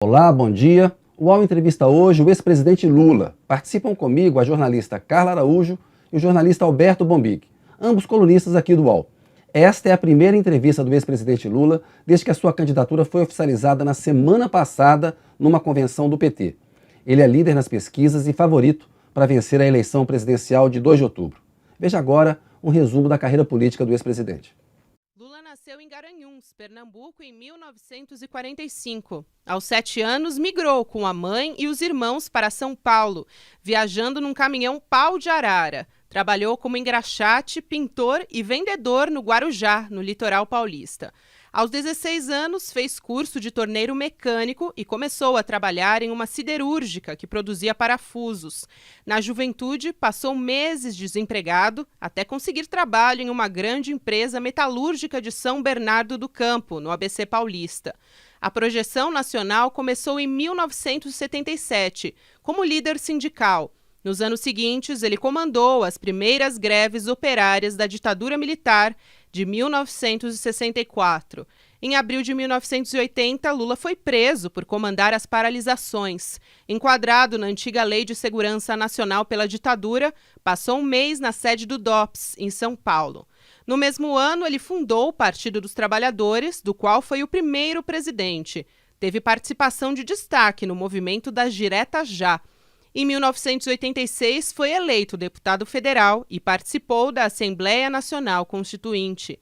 Olá, bom dia. O UOL entrevista hoje o ex-presidente Lula. Participam comigo a jornalista Carla Araújo e o jornalista Alberto Bombig, ambos colunistas aqui do UOL. Esta é a primeira entrevista do ex-presidente Lula desde que a sua candidatura foi oficializada na semana passada numa convenção do PT. Ele é líder nas pesquisas e favorito para vencer a eleição presidencial de 2 de outubro. Veja agora um resumo da carreira política do ex-presidente. Lula nasceu em Garanhuns, Pernambuco, em 1945. Aos 7 anos, migrou com a mãe e os irmãos para São Paulo, viajando num caminhão pau de arara. Trabalhou como engraxate, pintor e vendedor no Guarujá, no litoral paulista. Aos 16 anos, fez curso de torneiro mecânico e começou a trabalhar em uma siderúrgica que produzia parafusos. Na juventude, passou meses desempregado até conseguir trabalho em uma grande empresa metalúrgica de São Bernardo do Campo, no ABC Paulista. A projeção nacional começou em 1977, como líder sindical. Nos anos seguintes, ele comandou as primeiras greves operárias da ditadura militar de 1964. Em abril de 1980, Lula foi preso por comandar as paralisações. Enquadrado na antiga Lei de Segurança Nacional pela ditadura, passou um mês na sede do DOPS, em São Paulo. No mesmo ano, ele fundou o Partido dos Trabalhadores, do qual foi o primeiro presidente. Teve participação de destaque no movimento das Diretas Já. Em 1986, foi eleito deputado federal e participou da Assembleia Nacional Constituinte.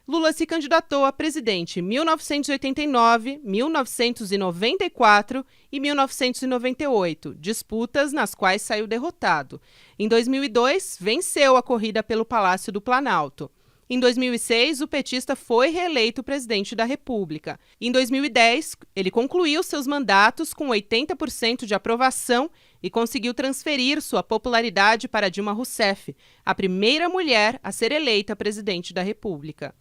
Lula se candidatou a presidente em 1989, 1994 e 1998, disputas nas quais saiu derrotado. Em 2002, venceu a corrida pelo Palácio do Planalto. Em 2006, o petista foi reeleito presidente da República. Em 2010, ele concluiu seus mandatos com 80% de aprovação e conseguiu transferir sua popularidade para Dilma Rousseff, a primeira mulher a ser eleita presidente da República.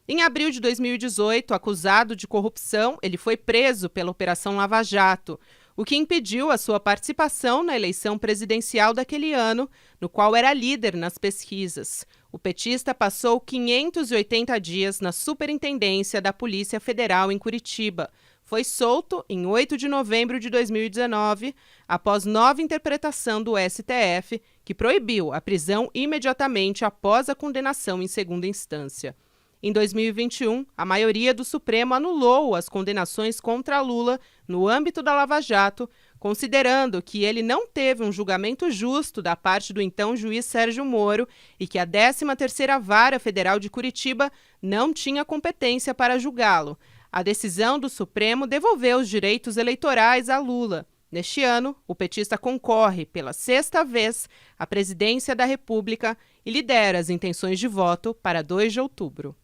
Em abril de 2018, acusado de corrupção, ele foi preso pela Operação Lava Jato, o que impediu a sua participação na eleição presidencial daquele ano, no qual era líder nas pesquisas. O petista passou 580 dias na Superintendência da Polícia Federal em Curitiba. Foi solto em 8 de novembro de 2019, após nova interpretação do STF, que proibiu a prisão imediatamente após a condenação em segunda instância. Em 2021, a maioria do Supremo anulou as condenações contra Lula no âmbito da Lava Jato, considerando que ele não teve um julgamento justo da parte do então juiz Sérgio Moro e que a 13ª Vara Federal de Curitiba não tinha competência para julgá-lo. A decisão do Supremo devolveu os direitos eleitorais a Lula. Neste ano, o petista concorre pela 6ª vez à presidência da República e lidera as intenções de voto para 2 de outubro.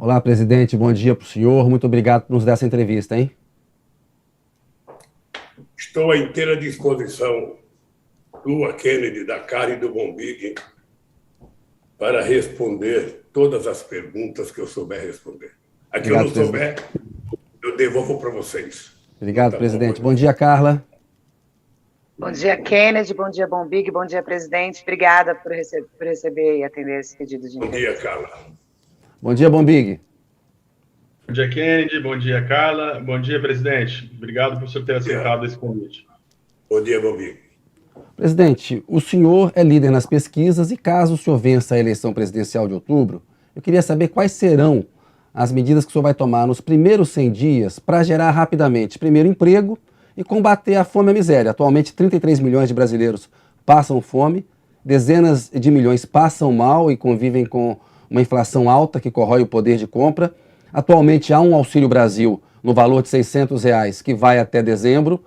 Olá, presidente, bom dia para o senhor. Muito obrigado por nos dar essa entrevista, hein? Estou à inteira disposição, Lula, Kennedy, da Cara e do Bombig, para responder todas as perguntas que eu souber responder. A que eu não souber, eu devolvo para vocês. Obrigado, presidente. Bom dia, Carla. Bom dia, Kennedy. Bom dia, Bombig. Bom dia, presidente. Obrigada por receber e atender esse pedido de entrevista. Bom dia, Carla. Bom dia, Bombig. Bom dia, Kennedy. Bom dia, Carla. Bom dia, presidente. Obrigado por o senhor ter aceitado esse convite. Bom dia, Bombig. Presidente, o senhor é líder nas pesquisas e caso o senhor vença a eleição presidencial de outubro, eu queria saber quais serão as medidas que o senhor vai tomar nos primeiros 100 dias para gerar rapidamente, primeiro, emprego e combater a fome e a miséria. Atualmente, 33 milhões de brasileiros passam fome, dezenas de milhões passam mal e convivem com uma inflação alta que corrói o poder de compra. Atualmente há um Auxílio Brasil no valor de R$600 que vai até dezembro.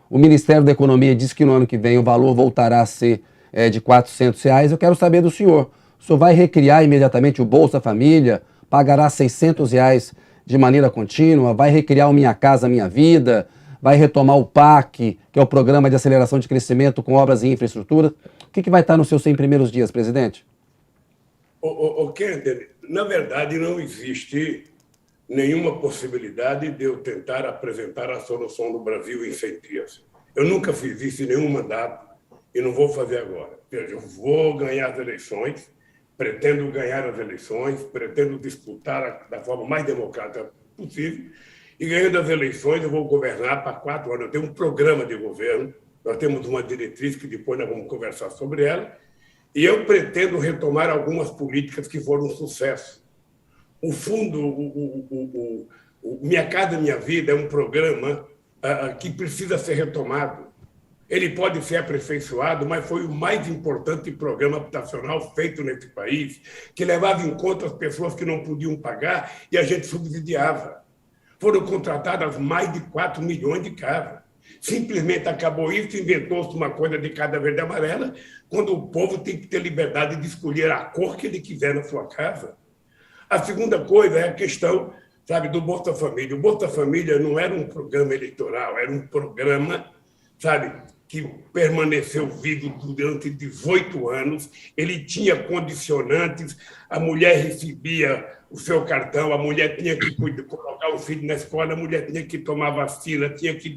O Ministério da Economia diz que no ano que vem o valor voltará a ser de R$400. Eu quero saber do senhor. O senhor vai recriar imediatamente o Bolsa Família? Pagará R$600 de maneira contínua? Vai recriar o Minha Casa Minha Vida? Vai retomar o PAC, que é o Programa de Aceleração de Crescimento com Obras e Infraestrutura? O que vai estar nos seus 100 primeiros dias, presidente? Kennedy, na verdade, não existe nenhuma possibilidade de eu tentar apresentar a solução do Brasil em 100 dias. Eu nunca fiz isso em nenhum mandato e não vou fazer agora. Eu vou ganhar as eleições, pretendo ganhar as eleições, pretendo disputar da forma mais democrática possível. E ganhando as eleições, eu vou governar para 4 anos. Eu tenho um programa de governo, nós temos uma diretriz que depois nós vamos conversar sobre ela, e eu pretendo retomar algumas políticas que foram um sucesso. O fundo, Minha Casa Minha Vida é um programa que precisa ser retomado. Ele pode ser aperfeiçoado, mas foi o mais importante programa habitacional feito nesse país, que levava em conta as pessoas que não podiam pagar e a gente subsidiava. Foram contratadas mais de 4 milhões de casas. Simplesmente acabou isso, inventou-se uma coisa de casa verde e amarela, quando o povo tem que ter liberdade de escolher a cor que ele quiser na sua casa. A segunda coisa é a questão, sabe, do Bolsa Família. O Bolsa Família não era um programa eleitoral, era um programa, sabe, que permaneceu vivo durante 18 anos. Ele tinha condicionantes, a mulher recebia o seu cartão, a mulher tinha que colocar o filho na escola, a mulher tinha que tomar vacina, tinha que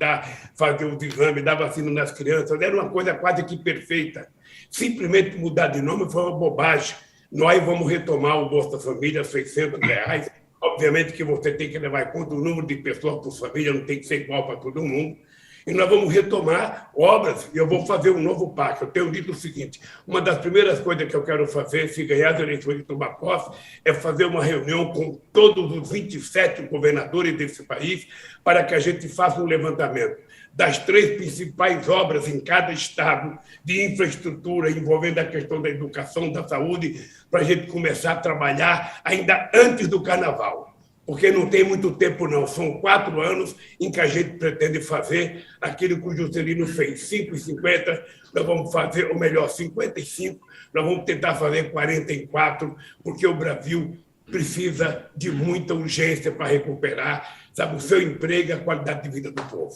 fazer os exames, dar vacina nas crianças. Era uma coisa quase que perfeita. Simplesmente mudar de nome foi uma bobagem. Nós vamos retomar o Bolsa Família, R$600. Obviamente que você tem que levar em conta o número de pessoas por família, não tem que ser igual para todo mundo. E nós vamos retomar obras, e eu vou fazer um novo pacto. Eu tenho dito o seguinte: uma das primeiras coisas que eu quero fazer, se ganhar as eleições e tomar posse, é fazer uma reunião com todos os 27 governadores desse país para que a gente faça um levantamento das 3 principais obras em cada estado de infraestrutura envolvendo a questão da educação, da saúde, para a gente começar a trabalhar ainda antes do carnaval. Porque não tem muito tempo, não. São 4 anos em que a gente pretende fazer aquilo que o Juscelino fez. 5,50, nós vamos fazer, ou melhor, 55, nós vamos tentar fazer 44, porque o Brasil precisa de muita urgência para recuperar, sabe, o seu emprego e a qualidade de vida do povo.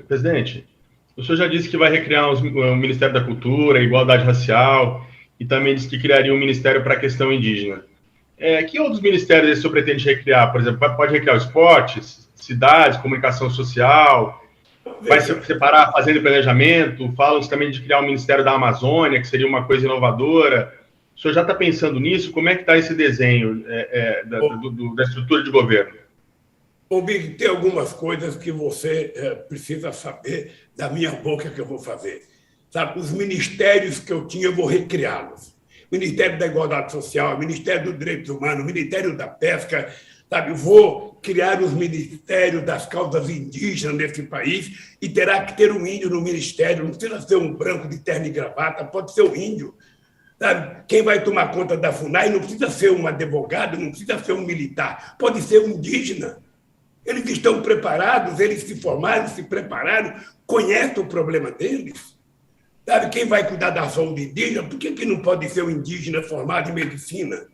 Presidente, o senhor já disse que vai recriar o Ministério da Cultura, Igualdade Racial, e também disse que criaria um Ministério para a questão indígena. Que outros ministérios o senhor pretende recriar? Por exemplo, pode recriar o esporte, cidades, comunicação social, vai separar a fazenda e planejamento, falam-se também de criar um Ministério da Amazônia, que seria uma coisa inovadora. O senhor já está pensando nisso? Como é que está esse desenho da estrutura de governo? Bom, Big, tem algumas coisas que você precisa saber da minha boca que eu vou fazer. Sabe, os ministérios que eu tinha, eu vou recriá-los. Ministério da Igualdade Social, Ministério dos Direitos Humanos, Ministério da Pesca, sabe? Vou criar os ministérios das causas indígenas nesse país e terá que ter um índio no ministério, não precisa ser um branco de terno e gravata, pode ser um índio. Sabe? Quem vai tomar conta da FUNAI não precisa ser um advogado, não precisa ser um militar, pode ser um indígena. Eles estão preparados, eles se formaram, se prepararam, conhecem o problema deles. Sabe, quem vai cuidar da saúde indígena, por que não pode ser um indígena formado em medicina?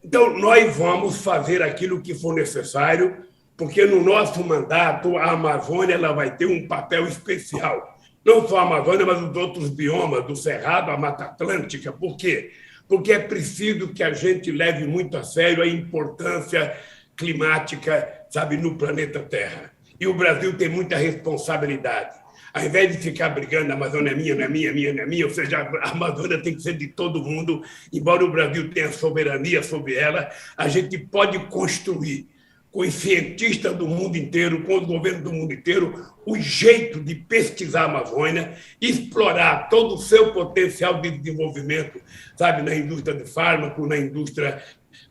Então, nós vamos fazer aquilo que for necessário, porque no nosso mandato, a Amazônia ela vai ter um papel especial. Não só a Amazônia, mas os outros biomas, do Cerrado, a Mata Atlântica. Por quê? Porque é preciso que a gente leve muito a sério a importância climática, sabe, no planeta Terra. E o Brasil tem muita responsabilidade. Ao invés de ficar brigando, a Amazônia é minha, não é minha, minha, não é minha, ou seja, a Amazônia tem que ser de todo mundo, embora o Brasil tenha soberania sobre ela, a gente pode construir com os cientistas do mundo inteiro, com os governos do mundo inteiro, o jeito de pesquisar a Amazônia, explorar todo o seu potencial de desenvolvimento, sabe, na indústria de fármaco, na indústria,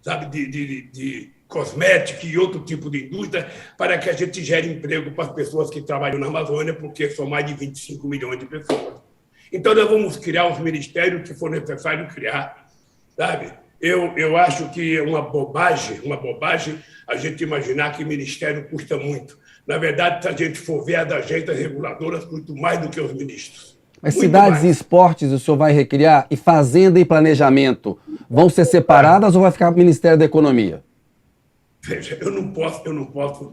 sabe, de cosmética e outro tipo de indústria, para que a gente gere emprego para as pessoas que trabalham na Amazônia, porque são mais de 25 milhões de pessoas. Então, nós vamos criar os ministérios que for necessário criar, sabe? Eu acho que é uma bobagem a gente imaginar que ministério custa muito. Na verdade, se a gente for ver, as agências reguladoras custam mais do que os ministros. Mas muito cidades mais. E esportes o senhor vai recriar? E fazenda e planejamento vão ser separadas ou vai ficar o Ministério da Economia? Veja, eu não posso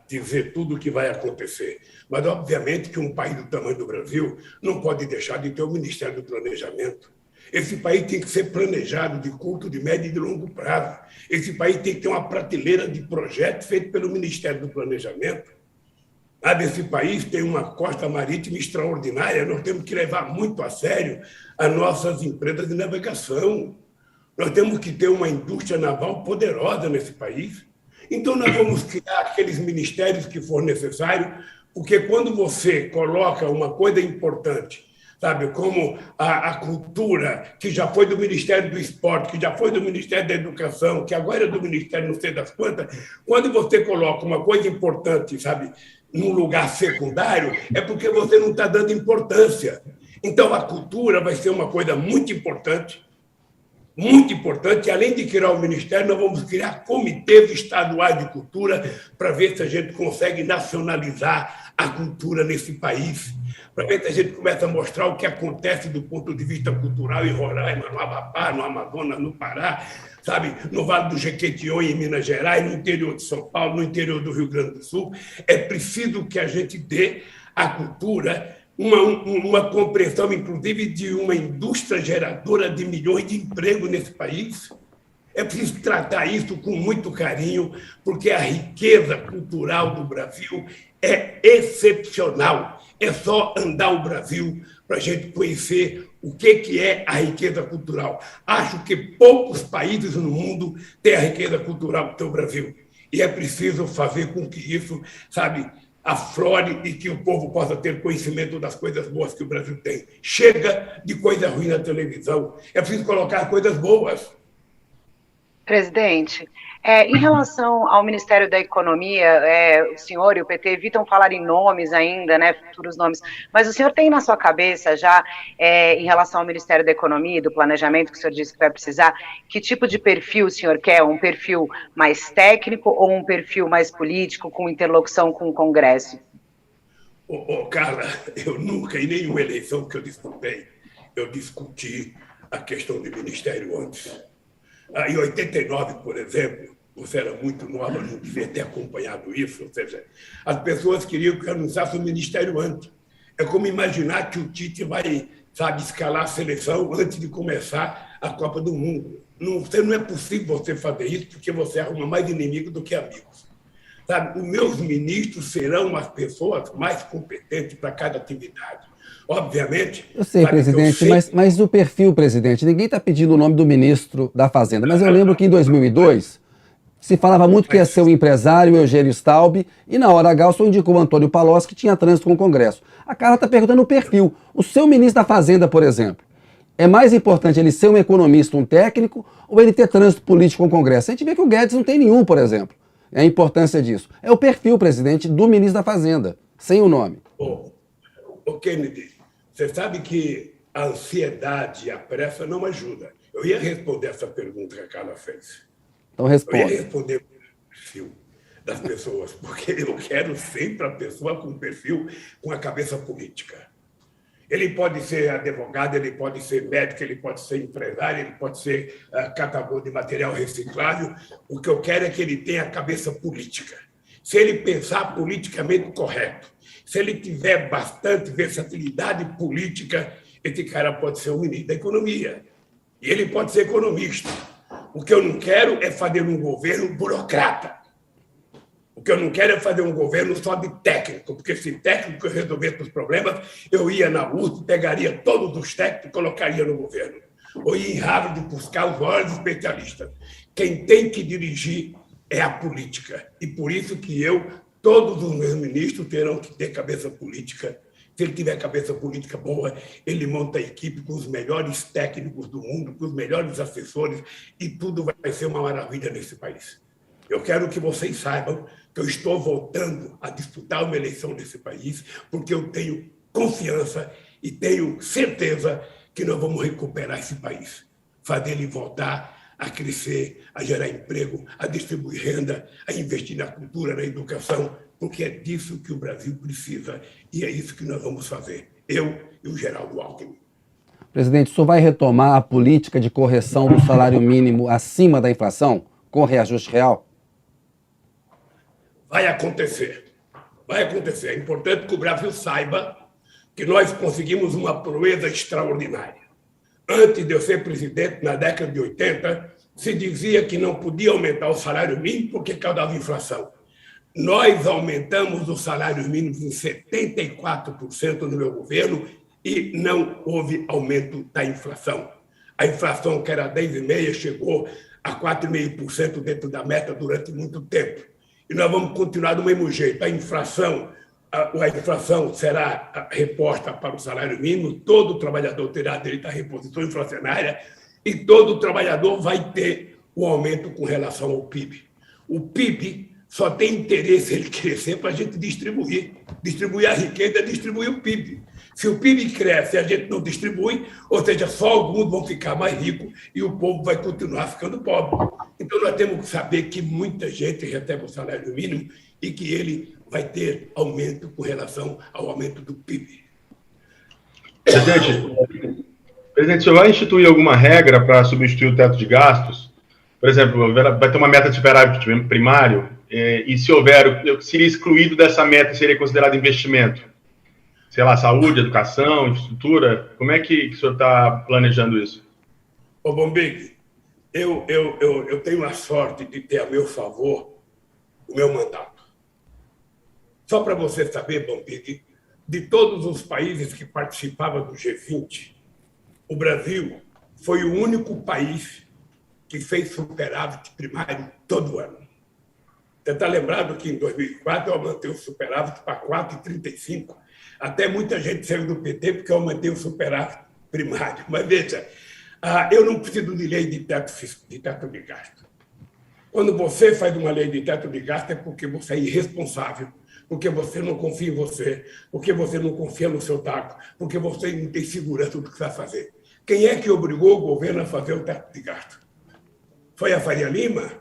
dizer tudo o que vai acontecer, mas obviamente que um país do tamanho do Brasil não pode deixar de ter o Ministério do Planejamento. Esse país tem que ser planejado de curto, de médio e de longo prazo. Esse país tem que ter uma prateleira de projetos feito pelo Ministério do Planejamento. Esse país tem uma costa marítima extraordinária, nós temos que levar muito a sério as nossas empresas de navegação. Nós temos que ter uma indústria naval poderosa nesse país. Então, nós vamos criar aqueles ministérios que for necessário, porque quando você coloca uma coisa importante, sabe, como a cultura, que já foi do Ministério do Esporte, que já foi do Ministério da Educação, que agora é do Ministério não sei das quantas, quando você coloca uma coisa importante, sabe, num lugar secundário, é porque você não está dando importância. Então, a cultura vai ser uma coisa muito importante, e além de criar o Ministério, nós vamos criar comitês estaduais de cultura para ver se a gente consegue nacionalizar a cultura nesse país, para ver se a gente começa a mostrar o que acontece do ponto de vista cultural em Roraima, no Amapá, no Amazonas, no Pará, sabe, no Vale do Jequitinhonha, em Minas Gerais, no interior de São Paulo, no interior do Rio Grande do Sul. É preciso que a gente dê à cultura uma compreensão, inclusive, de uma indústria geradora de milhões de empregos nesse país. É preciso tratar isso com muito carinho, porque a riqueza cultural do Brasil é excepcional. É só andar o Brasil para a gente conhecer o que é a riqueza cultural. Acho que poucos países no mundo têm a riqueza cultural do Brasil. E é preciso fazer com que isso, sabe, aflore e que o povo possa ter conhecimento das coisas boas que o Brasil tem. Chega de coisa ruim na televisão. É preciso colocar coisas boas. Presidente, em relação ao Ministério da Economia, o senhor e o PT evitam falar em nomes ainda, né, futuros nomes, mas o senhor tem na sua cabeça já, em relação ao Ministério da Economia e do Planejamento, que o senhor disse que vai precisar, que tipo de perfil o senhor quer? Um perfil mais técnico ou um perfil mais político, com interlocução com o Congresso? Carla, eu nunca, em nenhuma eleição que eu disputei, eu discuti a questão do Ministério antes. Em 89, por exemplo, você era muito nova, não devia ter acompanhado isso, ou seja, as pessoas queriam que eu anunciasse o Ministério antes. É como imaginar que o Tite vai, sabe, escalar a seleção antes de começar a Copa do Mundo. Não é possível você fazer isso, porque você arruma mais inimigos do que amigos. Sabe, os meus ministros serão as pessoas mais competentes para cada atividade. Obviamente... Eu sei, presidente, mas o perfil, presidente, ninguém está pedindo o nome do ministro da Fazenda, mas eu lembro que em 2002 se falava muito que ia ser o empresário Eugênio Staub e na hora H o senhor indicou o Antônio Palocci, que tinha trânsito com o Congresso. A Carla está perguntando o perfil. O seu ministro da Fazenda, por exemplo, é mais importante ele ser um economista, um técnico, ou ele ter trânsito político com o Congresso? A gente vê que o Guedes não tem nenhum, por exemplo. É a importância disso. É o perfil, presidente, do ministro da Fazenda, sem o nome. Kennedy, você sabe que a ansiedade e a pressa não ajudam. Eu ia responder essa pergunta que a Carla fez. Então responda. Eu ia responder o perfil das pessoas, porque eu quero sempre a pessoa com perfil, com a cabeça política. Ele pode ser advogado, ele pode ser médico, ele pode ser empresário, ele pode ser catador de material reciclável. O que eu quero é que ele tenha a cabeça política. Se ele pensar politicamente correto, se ele tiver bastante versatilidade política, esse cara pode ser o ministro da Economia. E ele pode ser economista. O que eu não quero é fazer um governo burocrata. O que eu não quero é fazer um governo só de técnico, porque se técnico resolvesse os problemas, eu ia na USP, pegaria todos os técnicos e colocaria no governo. Ou ia em Harvard buscar os maiores especialistas. Quem tem que dirigir é a política. E por isso que todos os meus ministros terão que ter cabeça política. Se ele tiver cabeça política boa, ele monta a equipe com os melhores técnicos do mundo, com os melhores assessores, e tudo vai ser uma maravilha nesse país. Eu quero que vocês saibam que eu estou voltando a disputar uma eleição nesse país, porque eu tenho confiança e tenho certeza que nós vamos recuperar esse país, fazer ele voltar a crescer, a gerar emprego, a distribuir renda, a investir na cultura, na educação, porque é disso que o Brasil precisa e é isso que nós vamos fazer, eu e o Geraldo Alckmin. Presidente, o senhor vai retomar a política de correção do salário mínimo acima da inflação, com reajuste real? Vai acontecer. Vai acontecer. É importante que o Brasil saiba que nós conseguimos uma proeza extraordinária. Antes de eu ser presidente, na década de 80, se dizia que não podia aumentar o salário mínimo porque causava inflação. Nós aumentamos o salário mínimo em 74% no meu governo e não houve aumento da inflação. A inflação, que era 10,5%, chegou a 4,5% dentro da meta durante muito tempo. E nós vamos continuar do mesmo jeito. A inflação será reposta para o salário mínimo, todo trabalhador terá direito à reposição inflacionária e todo trabalhador vai ter o aumento com relação ao PIB. O PIB só tem interesse ele crescer para a gente distribuir a riqueza, distribuir o PIB. Se o PIB cresce e a gente não distribui, ou seja, só alguns vão ficar mais ricos e o povo vai continuar ficando pobre. Então, nós temos que saber que muita gente recebe o salário mínimo e que ele vai ter aumento com relação ao aumento do PIB. Presidente, o senhor vai instituir alguma regra para substituir o teto de gastos? Por exemplo, vai ter uma meta de superávit primário, e se houver, seria excluído dessa meta, seria considerado investimento? Sei lá, saúde, educação, infraestrutura? Como é que o senhor está planejando isso? Ô, Bombig, eu tenho a sorte de ter a meu favor o meu mandato. Só para você saber, Bombig, de todos os países que participavam do G20, o Brasil foi o único país que fez superávit primário todo ano. Você está lembrado que em 2004 eu aumentei o superávit para 4,35. Até muita gente saiu do PT porque eu aumentei o superávit primário. Mas veja, eu não preciso de lei de teto de gasto. Quando você faz uma lei de teto de gasto é porque você é irresponsável, porque você não confia em você, porque você não confia no seu taco, porque você não tem segurança do que vai fazer. Quem é que obrigou o governo a fazer o teto de gasto? Foi a Faria Lima?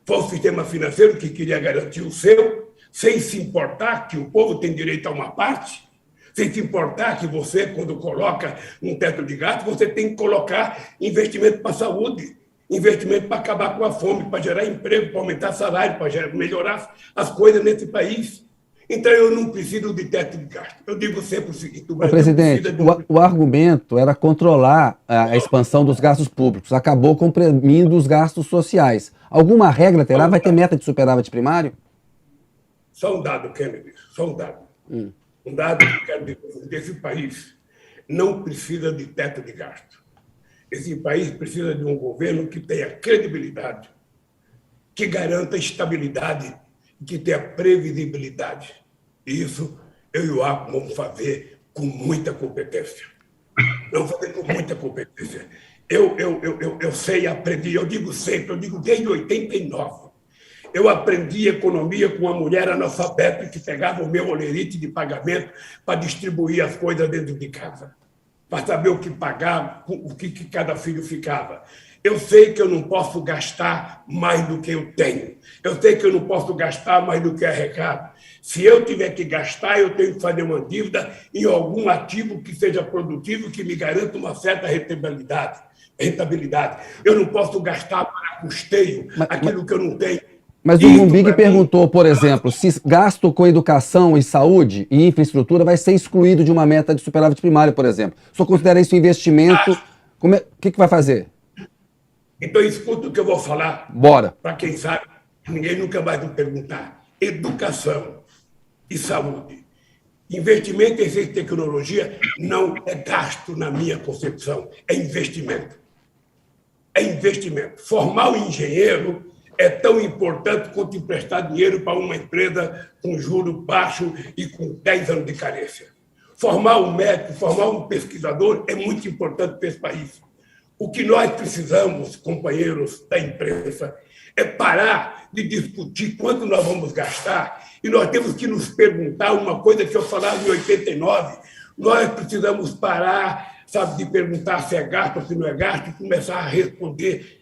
Foi o sistema financeiro que queria garantir o seu, sem se importar que o povo tem direito a uma parte? Sem se importar que você, quando coloca um teto de gasto, você tem que colocar investimento para a saúde, investimento para acabar com a fome, para gerar emprego, para aumentar salário, para melhorar as coisas nesse país. Então, eu não preciso de teto de gasto. Eu digo sempre o seguinte... Presidente, o argumento era controlar a expansão dos gastos públicos. Acabou comprimindo os gastos sociais. Alguma regra terá? Vai ter meta de superávit primário? Só um dado, Kennedy, só um dado. Um dado que eu quero dizer, esse país não precisa de teto de gasto. Esse país precisa de um governo que tenha credibilidade, que garanta estabilidade, que tenha previsibilidade. E isso eu e o APO vamos fazer com muita competência. Vamos fazer com muita competência. Eu sei, aprendi, eu digo sempre, eu digo desde 89. Eu aprendi economia com uma mulher analfabeta que pegava o meu olerite de pagamento para distribuir as coisas dentro de casa, para saber o que pagar, o que cada filho ficava. Eu sei que eu não posso gastar mais do que eu tenho. Eu sei que eu não posso gastar mais do que arrecado. Se eu tiver que gastar, eu tenho que fazer uma dívida em algum ativo que seja produtivo, que me garanta uma certa rentabilidade. Eu não posso gastar para custeio aquilo que eu não tenho. Mas o Bombig perguntou, por exemplo, se gasto com educação e saúde e infraestrutura vai ser excluído de uma meta de superávit primário, por exemplo. O senhor considera isso investimento? O que vai fazer? Então, escuta o que eu vou falar. Bora. Para quem sabe, ninguém nunca vai me perguntar. Educação e saúde. Investimento em ciência e tecnologia não é gasto na minha concepção, é investimento. É investimento. Formar um engenheiro é tão importante quanto emprestar dinheiro para uma empresa com juro baixo e com 10 anos de carência. Formar um médico, formar um pesquisador é muito importante para esse país. O que nós precisamos, companheiros da imprensa, é parar de discutir quanto nós vamos gastar e nós temos que nos perguntar uma coisa que eu falava em 89. Nós precisamos parar, de perguntar se é gasto ou se não é gasto e começar a responder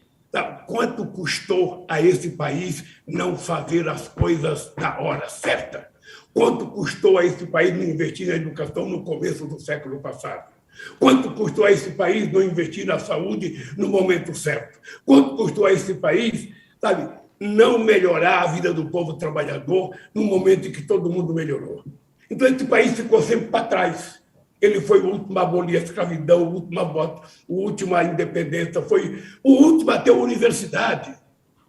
quanto custou a esse país não fazer as coisas na hora certa. Quanto custou a esse país não investir na educação no começo do século passado. Quanto custou a esse país não investir na saúde no momento certo? Quanto custou a esse país, não melhorar a vida do povo trabalhador no momento em que todo mundo melhorou? Então, esse país ficou sempre para trás. Ele foi o último a abolir a escravidão, o último a independência, foi o último a ter uma universidade.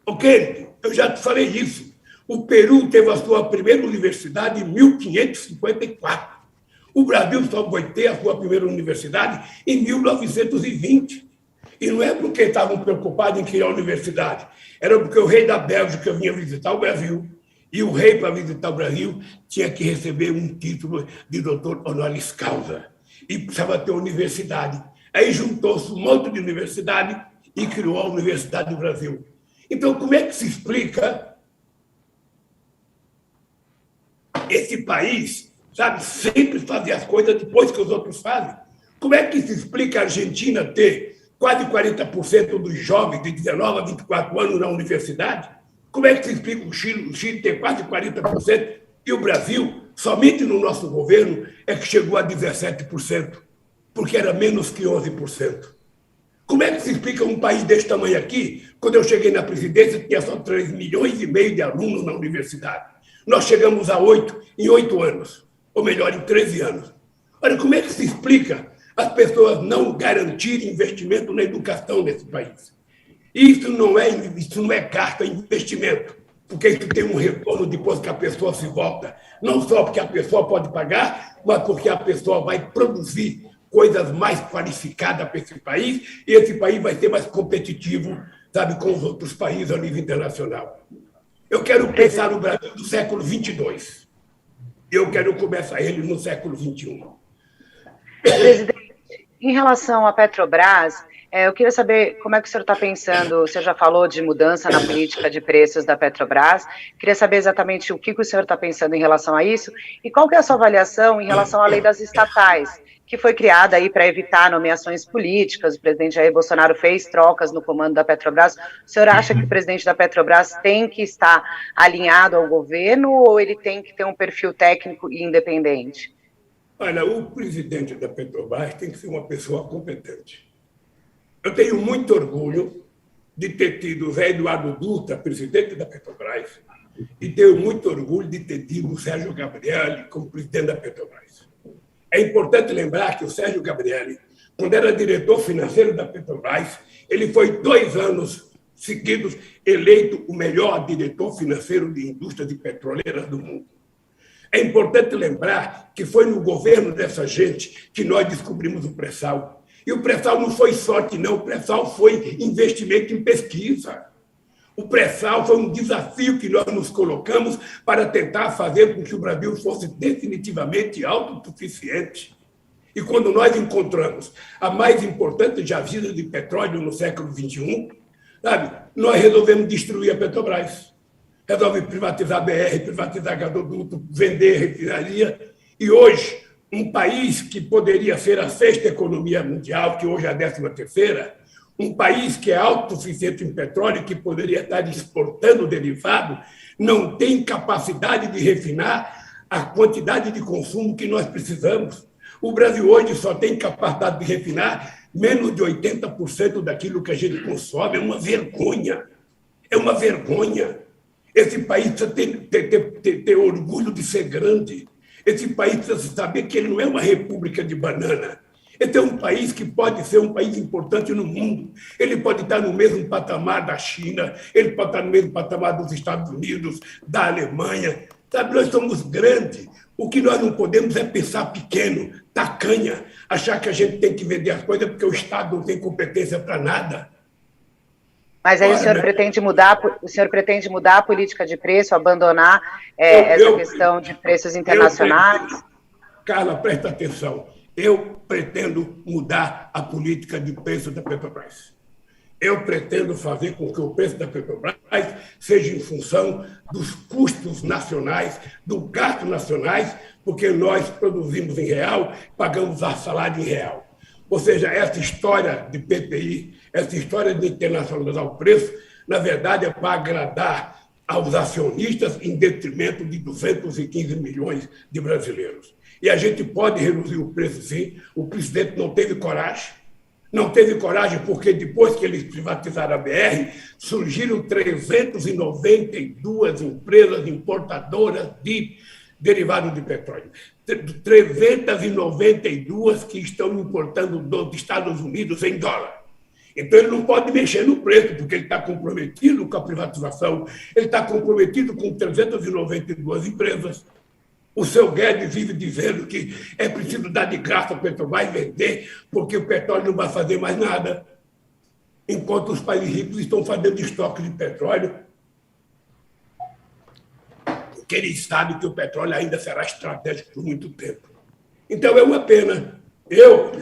Ok? Eu já te falei isso. O Peru teve a sua primeira universidade em 1554. O Brasil só vai ter a sua primeira universidade em 1920. E não é porque estavam preocupados em criar a universidade, era porque o rei da Bélgica vinha visitar o Brasil, e o rei, para visitar o Brasil, tinha que receber um título de doutor honoris causa, e precisava ter universidade. Aí juntou-se um monte de universidade e criou a Universidade do Brasil. Então, como é que se explica esse país, sabe, sempre fazer as coisas depois que os outros fazem? Como é que se explica a Argentina ter quase 40% dos jovens de 19 a 24 anos na universidade? Como é que se explica o Chile ter quase 40% e o Brasil, somente no nosso governo, é que chegou a 17%, porque era menos que 11%. Como é que se explica um país desse tamanho aqui? Quando eu cheguei na presidência, tinha só 3,5 milhões de alunos na universidade. Nós chegamos a 8 em 8 anos, ou melhor, em 13 anos. Olha, como é que se explica as pessoas não garantirem investimento na educação nesse país? Isso não é gasto, é investimento, porque isso tem um retorno depois que a pessoa se volta. Não só porque a pessoa pode pagar, mas porque a pessoa vai produzir coisas mais qualificadas para esse país, e esse país vai ser mais competitivo, sabe, com os outros países a nível internacional. Eu quero pensar no Brasil do século 22. Eu quero começar ele no século 21. Presidente, em relação à Petrobras, eu queria saber como é que o senhor está pensando, o senhor já falou de mudança na política de preços da Petrobras, queria saber exatamente o que o senhor está pensando em relação a isso, e qual que é a sua avaliação em relação à lei das estatais, que foi criada aí para evitar nomeações políticas. O presidente Jair Bolsonaro fez trocas no comando da Petrobras. O senhor acha que o presidente da Petrobras tem que estar alinhado ao governo ou ele tem que ter um perfil técnico e independente? Olha, o presidente da Petrobras tem que ser uma pessoa competente. Eu tenho muito orgulho de ter tido o Zé Eduardo Dutra, presidente da Petrobras, e tenho muito orgulho de ter tido o Sérgio Gabrielli como presidente da Petrobras. É importante lembrar que o Sérgio Gabrielli, quando era diretor financeiro da Petrobras, ele foi 2 anos seguidos eleito o melhor diretor financeiro de indústrias petroleiras do mundo. É importante lembrar que foi no governo dessa gente que nós descobrimos o pré-sal. E o pré-sal não foi sorte, não. O pré-sal foi investimento em pesquisa. O pré-sal foi um desafio que nós nos colocamos para tentar fazer com que o Brasil fosse definitivamente autossuficiente. E quando nós encontramos a mais importante jazidas de petróleo no século XXI, sabe, nós resolvemos destruir a Petrobras. Resolvemos privatizar a BR, privatizar gasoduto, vender refinaria. E hoje, um país que poderia ser a 6ª economia mundial, que hoje é a 13ª, um país que é autossuficiente em petróleo, que poderia estar exportando derivado, não tem capacidade de refinar a quantidade de consumo que nós precisamos. O Brasil hoje só tem capacidade de refinar menos de 80% daquilo que a gente consome. É uma vergonha. É uma vergonha. Esse país precisa ter orgulho de ser grande. Esse país precisa saber que ele não é uma república de banana. Esse é um país que pode ser um país importante no mundo. Ele pode estar no mesmo patamar da China, ele pode estar no mesmo patamar dos Estados Unidos, da Alemanha. Sabe, nós somos grandes. O que nós não podemos é pensar pequeno, tacanha, achar que a gente tem que vender as coisas porque o Estado não tem competência para nada. Mas aí o senhor pretende mudar a política de preço, abandonar essa questão de preços internacionais? Carla, presta atenção. Eu pretendo mudar a política de preço da Petrobras. Eu pretendo fazer com que o preço da Petrobras seja em função dos custos nacionais, do gasto nacionais, porque nós produzimos em real, pagamos a salário em real. Ou seja, essa história de PPI, essa história de internacionalizar o preço, na verdade é para agradar aos acionistas em detrimento de 215 milhões de brasileiros. E a gente pode reduzir o preço, sim. O presidente não teve coragem. Não teve coragem porque depois que eles privatizaram a BR, surgiram 392 empresas importadoras de derivados de petróleo. 392 que estão importando dos Estados Unidos em dólar. Então, ele não pode mexer no preço, porque ele está comprometido com a privatização, ele está comprometido com 392 empresas. O seu Guedes vive dizendo que é preciso dar de graça a Petrobras e vender, porque o petróleo não vai fazer mais nada. enquanto os países ricos estão fazendo estoque de petróleo, porque eles sabem que o petróleo ainda será estratégico por muito tempo. Então, é uma pena.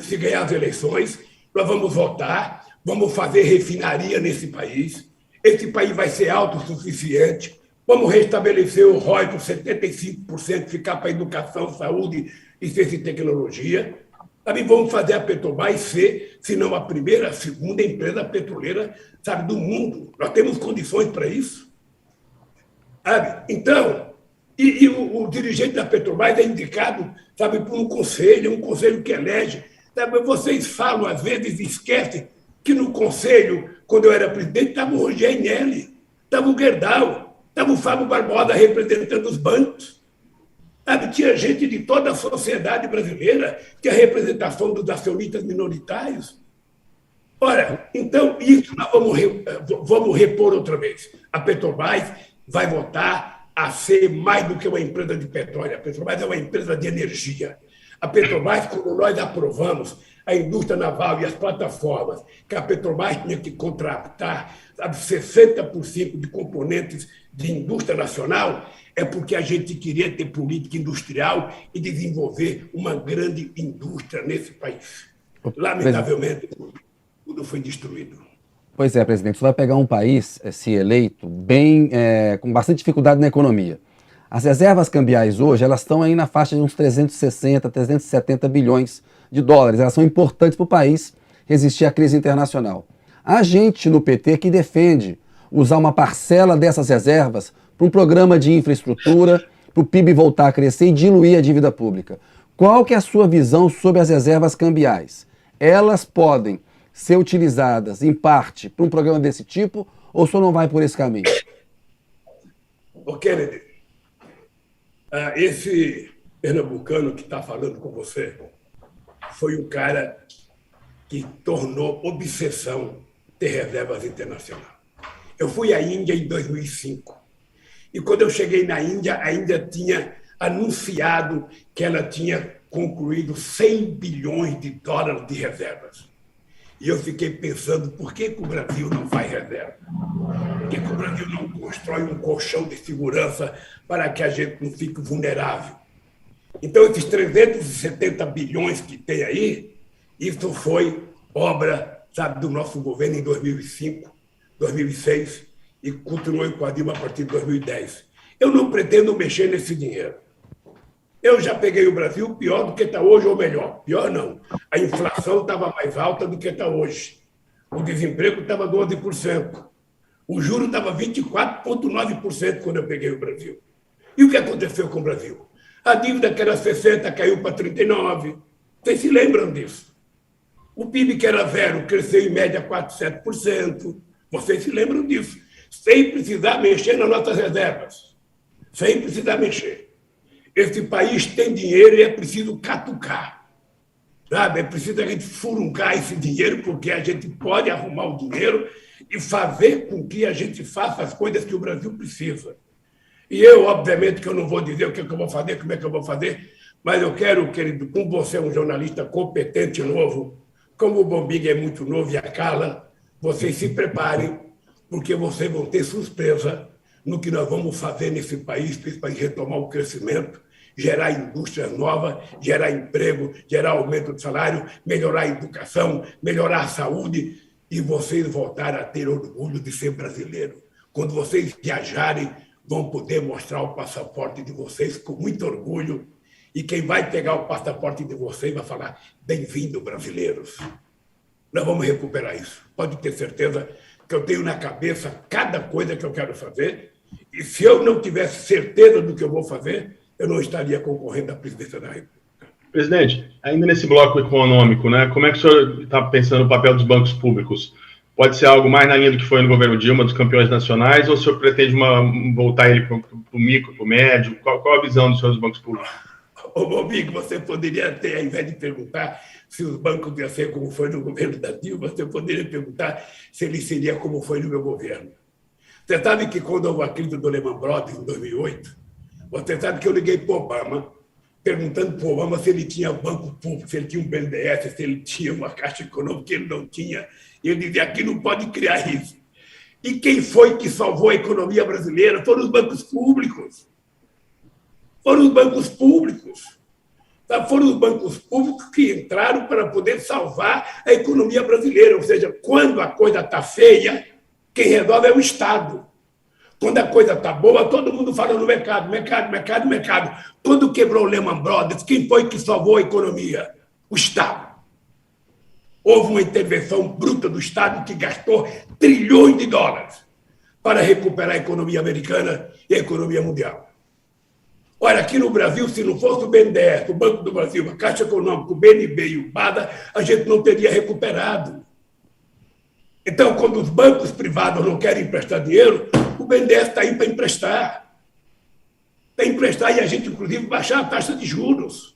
Se ganhar as eleições, nós vamos votar, vamos fazer refinaria nesse país, esse país vai ser autossuficiente, vamos restabelecer o ROI com 75%, ficar para educação, saúde e ciência e tecnologia. Sabe, vamos fazer a Petrobras ser, se não a primeira, a segunda empresa petroleira, sabe, do mundo. Nós temos condições para isso. Sabe? Então, o dirigente da Petrobras é indicado, sabe, por um conselho que elege. Sabe? Vocês falam, às vezes, esquecem que no conselho, quando eu era presidente, estava o Rogério Nelly, estava o Gerdau, estava o Fábio Barbosa representando os bancos. Sabe? Tinha gente de toda a sociedade brasileira, que é a representação dos acionistas minoritários. Ora, então, isso nós vamos repor outra vez. A Petrobras vai voltar a ser mais do que uma empresa de petróleo. A Petrobras é uma empresa de energia. A Petrobras, quando nós aprovamos a indústria naval e as plataformas, que a Petrobras tinha que contratar, sabe, 60% de componentes de indústria nacional, é porque a gente queria ter política industrial e desenvolver uma grande indústria nesse país. Lamentavelmente, tudo foi destruído. Pois é, presidente, você vai pegar um país, se eleito, com bastante dificuldade na economia. As reservas cambiais hoje, elas estão aí na faixa de uns 360, 370 bilhões de dólares. Elas são importantes para o país resistir à crise internacional. Há gente no PT que defende usar uma parcela dessas reservas para um programa de infraestrutura, para o PIB voltar a crescer e diluir a dívida pública. Qual que é a sua visão sobre as reservas cambiais? Elas podem ser utilizadas, em parte, para um programa desse tipo, ou o senhor não vai por esse caminho? Ô, Kennedy, esse pernambucano que está falando com você foi um cara que tornou obsessão ter reservas internacionais. Eu fui à Índia em 2005. E quando eu cheguei na Índia, a Índia tinha anunciado que ela tinha concluído 100 bilhões de dólares de reservas. E eu fiquei pensando, por que o Brasil não faz reserva? Por que o Brasil não constrói um colchão de segurança para que a gente não fique vulnerável? Então, esses 370 bilhões que tem aí, isso foi obra, sabe, do nosso governo em 2005, 2006, e continuou com a Dilma a partir de 2010. Eu não pretendo mexer nesse dinheiro. Eu já peguei o Brasil pior do que está hoje, ou melhor. Pior não. A inflação estava mais alta do que está hoje. O desemprego estava 12%. O juro estava 24,9% quando eu peguei o Brasil. E o que aconteceu com o Brasil? A dívida que era 60% caiu para 39%. Vocês se lembram disso? O PIB que era 0% cresceu em média 4, 7%. Vocês se lembram disso? Sem precisar mexer nas nossas reservas. Sem precisar mexer. Esse país tem dinheiro e é preciso catucar. Sabe? É preciso a gente furuncar esse dinheiro, porque a gente pode arrumar o dinheiro e fazer com que a gente faça as coisas que o Brasil precisa. E eu, obviamente, que eu não vou dizer o que eu vou fazer, como é que eu vou fazer, mas eu quero, querido, como você é um jornalista competente novo, como o Bombig é muito novo e a Carla, vocês se preparem, porque vocês vão ter surpresa no que nós vamos fazer nesse país, para esse país retomar o crescimento, gerar indústria nova, gerar emprego, gerar aumento de salário, melhorar a educação, melhorar a saúde, e vocês voltarem a ter orgulho de ser brasileiro. Quando vocês viajarem, vão poder mostrar o passaporte de vocês com muito orgulho, e quem vai pegar o passaporte de vocês vai falar: bem-vindo, brasileiros. Nós vamos recuperar isso. Pode ter certeza que eu tenho na cabeça cada coisa que eu quero fazer, e se eu não tivesse certeza do que eu vou fazer, eu não estaria concorrendo à presidência da República. Presidente, ainda nesse bloco econômico, né, como é que o senhor está pensando no papel dos bancos públicos? Pode ser algo mais na linha do que foi no governo Dilma, dos campeões nacionais, ou o senhor pretende voltar ele para o micro, para o médio? Qual a visão do senhor dos bancos públicos? Ô, Bombig, você poderia ter, ao invés de perguntar se os bancos iam ser como foi no governo da Dilma, você poderia perguntar se ele seria como foi no meu governo. Você sabe que quando houve a crise do Lehman Brothers, em 2008, você sabe que eu liguei para o Obama perguntando para o Obama se ele tinha banco público, se ele tinha um BNDES, se ele tinha uma Caixa Econômica, que ele não tinha. E ele dizia, aqui não pode criar isso. E quem foi que salvou a economia brasileira? Foram os bancos públicos. Foram os bancos públicos. Foram os bancos públicos que entraram para poder salvar a economia brasileira. Ou seja, quando a coisa está feia, quem resolve é o Estado. Quando a coisa está boa, todo mundo fala no mercado, mercado, mercado, mercado. Quando quebrou o Lehman Brothers, quem foi que salvou a economia? O Estado. Houve uma intervenção bruta do Estado que gastou trilhões de dólares para recuperar a economia americana e a economia mundial. Olha, aqui no Brasil, se não fosse o BNDES, o Banco do Brasil, a Caixa Econômica, o BNB e o BADA, a gente não teria recuperado. Então, quando os bancos privados não querem emprestar dinheiro, o BNDES está aí para emprestar. Para emprestar e a gente, inclusive, baixar a taxa de juros.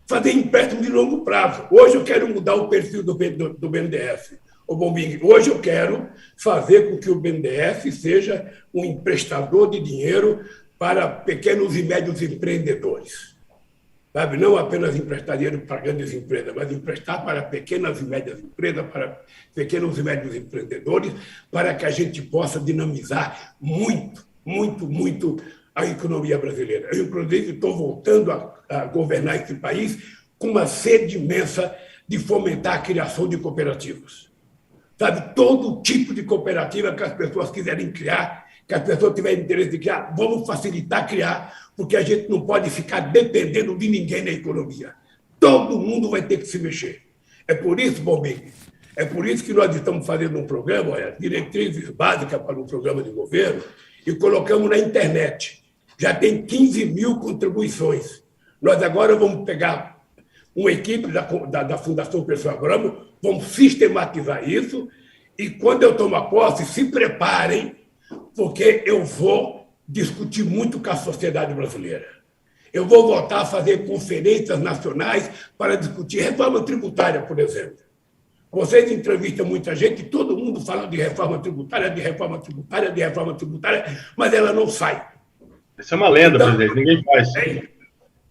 Fazer empréstimo de longo prazo. Hoje eu quero mudar o perfil do BNDES. O Bombig, hoje eu quero fazer com que o BNDES seja um emprestador de dinheiro para pequenos e médios empreendedores. Sabe? Não apenas emprestar dinheiro para grandes empresas, mas emprestar para pequenas e médias empresas, para pequenos e médios empreendedores, para que a gente possa dinamizar muito, muito, muito a economia brasileira. Eu, inclusive, estou voltando a governar esse país com uma sede imensa de fomentar a criação de cooperativas. Sabe, todo tipo de cooperativa que as pessoas quiserem criar, que as pessoas tiverem interesse de criar, vamos facilitar criar, porque a gente não pode ficar dependendo de ninguém na economia. Todo mundo vai ter que se mexer. É por isso, Bombig, é por isso que nós estamos fazendo um programa, olha, diretrizes básicas para um programa de governo, e colocamos na internet. Já tem 15 mil contribuições. Nós agora vamos pegar uma equipe da Fundação Pessoa Abramo, vamos sistematizar isso, e quando eu tomar posse, se preparem, porque eu vou discutir muito com a sociedade brasileira. Eu vou voltar a fazer conferências nacionais para discutir reforma tributária, por exemplo. Vocês entrevistam muita gente, todo mundo fala de reforma tributária, de reforma tributária, de reforma tributária, mas ela não sai. Isso é uma lenda, então, presidente, ninguém faz.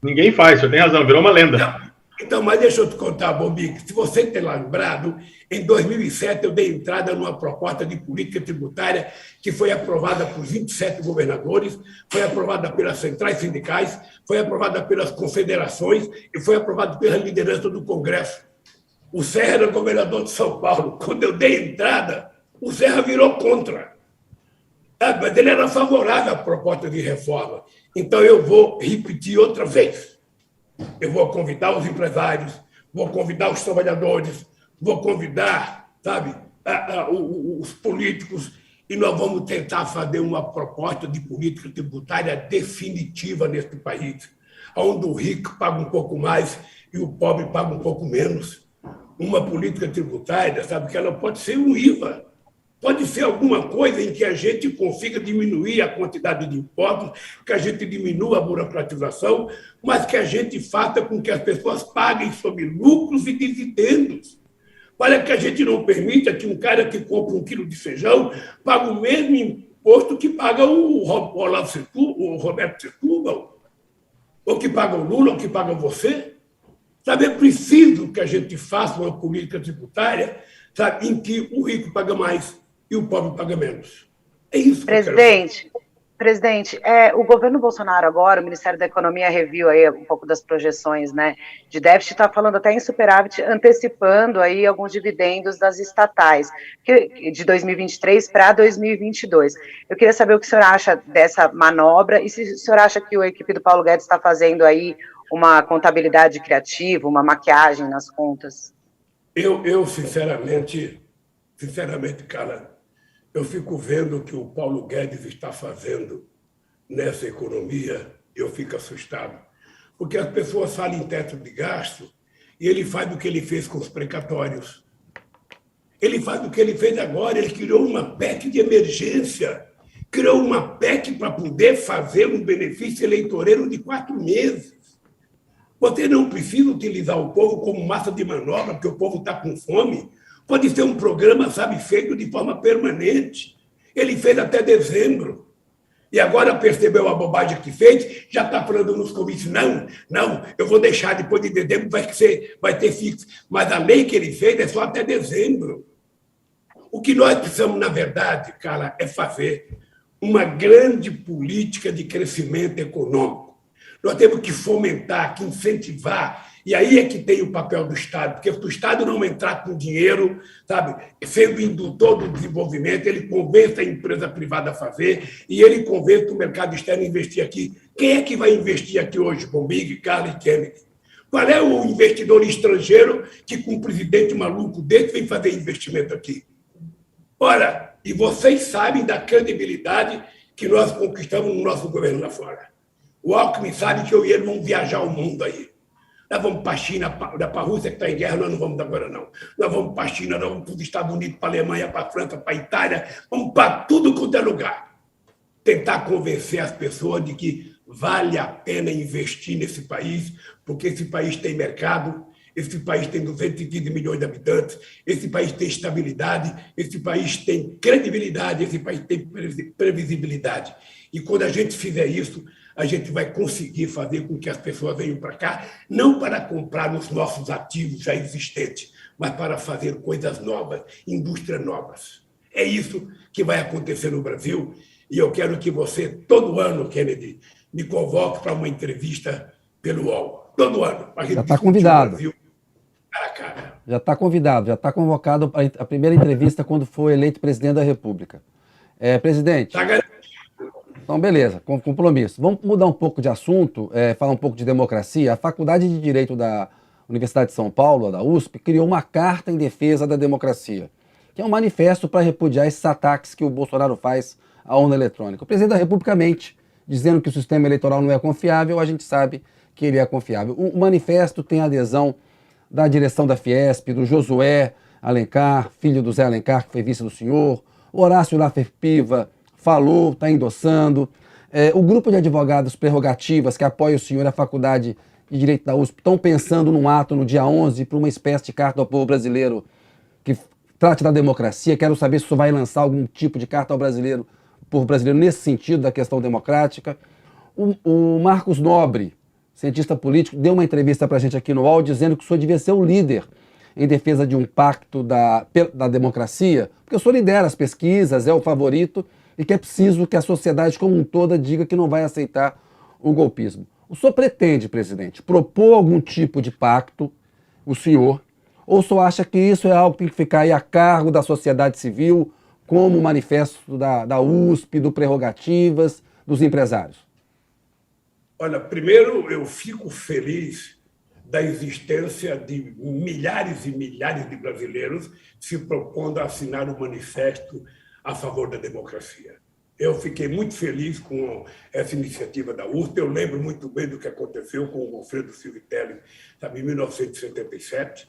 Ninguém faz, você tem razão, virou uma lenda. Então, mas deixa eu te contar, Bombig, se você ter lembrado, em 2007 eu dei entrada numa proposta de política tributária que foi aprovada por 27 governadores, foi aprovada pelas centrais sindicais, foi aprovada pelas confederações e foi aprovada pela liderança do Congresso. O Serra era governador de São Paulo. Quando eu dei entrada, o Serra virou contra. Mas ele era favorável à proposta de reforma. Então, eu vou repetir outra vez. Eu vou convidar os empresários, vou convidar os trabalhadores, vou convidar, sabe, os políticos, e nós vamos tentar fazer uma proposta de política tributária definitiva neste país, onde o rico paga um pouco mais e o pobre paga um pouco menos. Uma política tributária, sabe, que ela pode ser um IVA, pode ser alguma coisa em que a gente consiga diminuir a quantidade de impostos, que a gente diminua a burocratização, mas que a gente faça com que as pessoas paguem sobre lucros e dividendos. Para que a gente não permita que um cara que compra 1 quilo de feijão pague o mesmo imposto que paga o Roberto Setúbal, ou que paga o Lula, ou que paga você. Sabe, é preciso que a gente faça uma política tributária, sabe, em que o rico paga mais e o pobre paga menos. É isso que eu quero fazer. Presidente, o governo Bolsonaro agora, o Ministério da Economia reviu aí um pouco das projeções, né, de déficit, está falando até em superávit, antecipando aí alguns dividendos das estatais, de 2023 para 2022. Eu queria saber o que o senhor acha dessa manobra e se o senhor acha que a equipe do Paulo Guedes está fazendo aí uma contabilidade criativa, uma maquiagem nas contas. Eu sinceramente, cara, eu fico vendo o que o Paulo Guedes está fazendo nessa economia, eu fico assustado. Porque as pessoas falam em teto de gasto e ele faz o que ele fez com os precatórios. Ele faz o que ele fez agora, ele criou uma PEC de emergência, criou uma PEC para poder fazer um benefício eleitoreiro de 4 meses. Você não precisa utilizar o povo como massa de manobra, porque o povo está com fome. Pode ser um programa, sabe, feito de forma permanente. Ele fez até dezembro. E agora percebeu a bobagem que fez, já está falando nos comícios, não, eu vou deixar depois de dezembro, vai ter fixo. Mas a lei que ele fez é só até dezembro. O que nós precisamos, na verdade, cara, é fazer uma grande política de crescimento econômico. Nós temos que fomentar, que incentivar, e aí é que tem o papel do Estado, porque se o Estado não entrar com dinheiro, sabe, sendo indutor do desenvolvimento, ele convence a empresa privada a fazer e ele convence o mercado externo a investir aqui. Quem é que vai investir aqui hoje, Bombig, Carlos e Kennedy? Qual é o investidor estrangeiro que, com um presidente maluco desse, vem fazer investimento aqui? Ora, e vocês sabem da credibilidade que nós conquistamos no nosso governo lá fora. O Alckmin sabe que eu e ele vamos viajar o mundo aí. Nós vamos para a China, para a Rússia, que está em guerra, nós não vamos agora, não. Nós vamos para a China, nós vamos para os Estados Unidos, para a Alemanha, para a França, para a Itália, vamos para tudo quanto é lugar. Tentar convencer as pessoas de que vale a pena investir nesse país, porque esse país tem mercado, esse país tem 215 milhões de habitantes, esse país tem estabilidade, esse país tem credibilidade, esse país tem previsibilidade. E quando a gente fizer isso, a gente vai conseguir fazer com que as pessoas venham para cá, não para comprar os nossos ativos já existentes, mas para fazer coisas novas, indústrias novas. É isso que vai acontecer no Brasil, e eu quero que você, todo ano, Kennedy, me convoque para uma entrevista pelo UOL. Todo ano. Já está convidado. Cara a cara. Já está convidado, já está convocado para a primeira entrevista quando for eleito presidente da República. Presidente... Está garantido. Então, beleza, compromisso. Vamos mudar um pouco de assunto, falar um pouco de democracia. A Faculdade de Direito da Universidade de São Paulo, da USP, criou uma carta em defesa da democracia, que é um manifesto para repudiar esses ataques que o Bolsonaro faz à urna eletrônica. O presidente da República mente, dizendo que o sistema eleitoral não é confiável, a gente sabe que ele é confiável. O manifesto tem adesão da direção da Fiesp, do Josué Alencar, filho do Zé Alencar, que foi vice do senhor, o Horácio Laffer Piva falou, está endossando. O grupo de advogados prerrogativas que apoia o senhor e a Faculdade de Direito da USP estão pensando num ato no dia 11 para uma espécie de carta ao povo brasileiro que trate da democracia. Quero saber se o senhor vai lançar algum tipo de carta ao brasileiro, povo brasileiro, nesse sentido da questão democrática. O Marcos Nobre, cientista político, deu uma entrevista para a gente aqui no UOL dizendo que o senhor devia ser o líder em defesa de um pacto da democracia, porque o senhor lidera as pesquisas, é o favorito, e que é preciso que a sociedade como um todo diga que não vai aceitar o golpismo. O senhor pretende, presidente, propor algum tipo de pacto, o senhor, ou o senhor acha que isso é algo que tem que ficar aí a cargo da sociedade civil, como o manifesto da USP, do Prerrogativas, dos empresários? Olha, primeiro eu fico feliz da existência de milhares e milhares de brasileiros se propondo a assinar o manifesto a favor da democracia. Eu fiquei muito feliz com essa iniciativa da USP. Eu lembro muito bem do que aconteceu com o Goffredo Silvitelli, sabe, em 1977.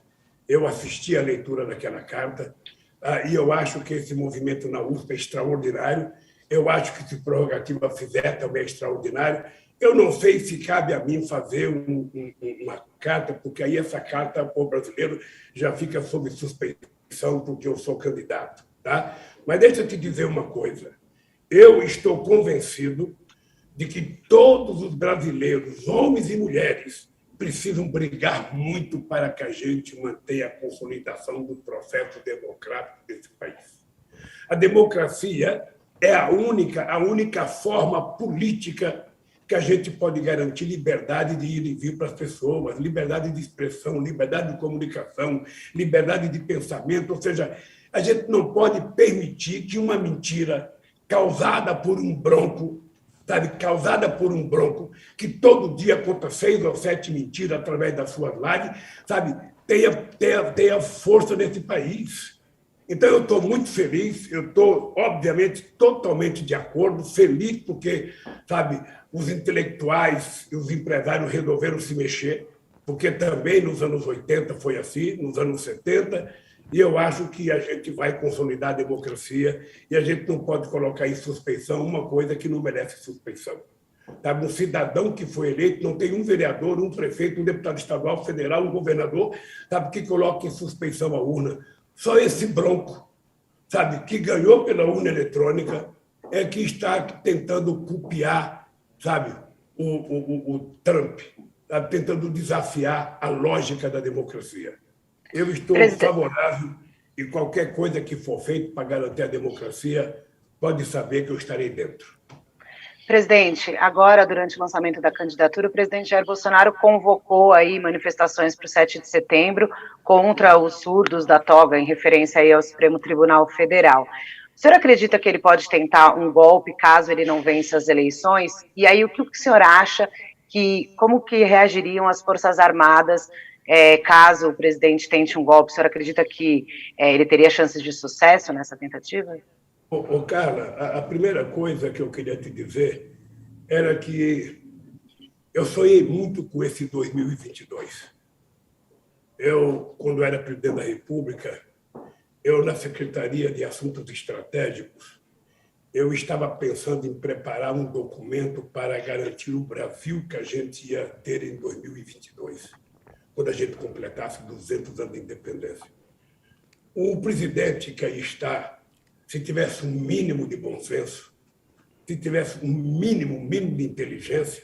Eu assisti à leitura daquela carta e eu acho que esse movimento na USP é extraordinário. Eu acho que se Prerrogativa fizer também é extraordinário. Eu não sei se cabe a mim fazer uma carta, porque aí essa carta, o brasileiro já fica sob suspeição porque eu sou candidato. Tá? Mas deixa eu te dizer uma coisa. Eu estou convencido de que todos os brasileiros, homens e mulheres, precisam brigar muito para que a gente mantenha a consolidação do processo democrático desse país. A democracia é a única forma política que a gente pode garantir liberdade de ir e vir para as pessoas, liberdade de expressão, liberdade de comunicação, liberdade de pensamento. Ou seja, a gente não pode permitir que uma mentira causada por um bronco, sabe, causada por um bronco, que todo dia conta 6 ou 7 mentiras através das suas lives, sabe, tenha força nesse país. Então, eu estou muito feliz, eu estou, obviamente, totalmente de acordo, feliz porque, sabe, os intelectuais e os empresários resolveram se mexer, porque também nos anos 80 foi assim, nos anos 70, e eu acho que a gente vai consolidar a democracia e a gente não pode colocar em suspeição uma coisa que não merece suspeição. Sabe, um cidadão que foi eleito, não tem um vereador, um prefeito, um deputado estadual, federal, um governador, sabe, que coloca em suspeição a urna. Só esse bronco, sabe, que ganhou pela urna eletrônica, é que está tentando copiar, sabe, o Trump, sabe, tentando desafiar a lógica da democracia. Eu estou favorável e qualquer coisa que for feita para garantir a democracia, pode saber que eu estarei dentro. Presidente, agora, durante o lançamento da candidatura, o presidente Jair Bolsonaro convocou aí manifestações para o 7 de setembro contra os surdos da toga, em referência aí ao Supremo Tribunal Federal. O senhor acredita que ele pode tentar um golpe caso ele não vença as eleições? E aí, o que o senhor acha como que reagiriam as Forças Armadas caso o presidente tente um golpe? O senhor acredita que ele teria chances de sucesso nessa tentativa? Carla, a primeira coisa que eu queria te dizer era que eu sonhei muito com esse 2022. Quando era presidente da República, na Secretaria de Assuntos Estratégicos, eu estava pensando em preparar um documento para garantir o Brasil que a gente ia ter em 2022, quando a gente completasse 200 anos de independência. O presidente que aí está, se tivesse um mínimo de bom senso, se tivesse um mínimo de inteligência,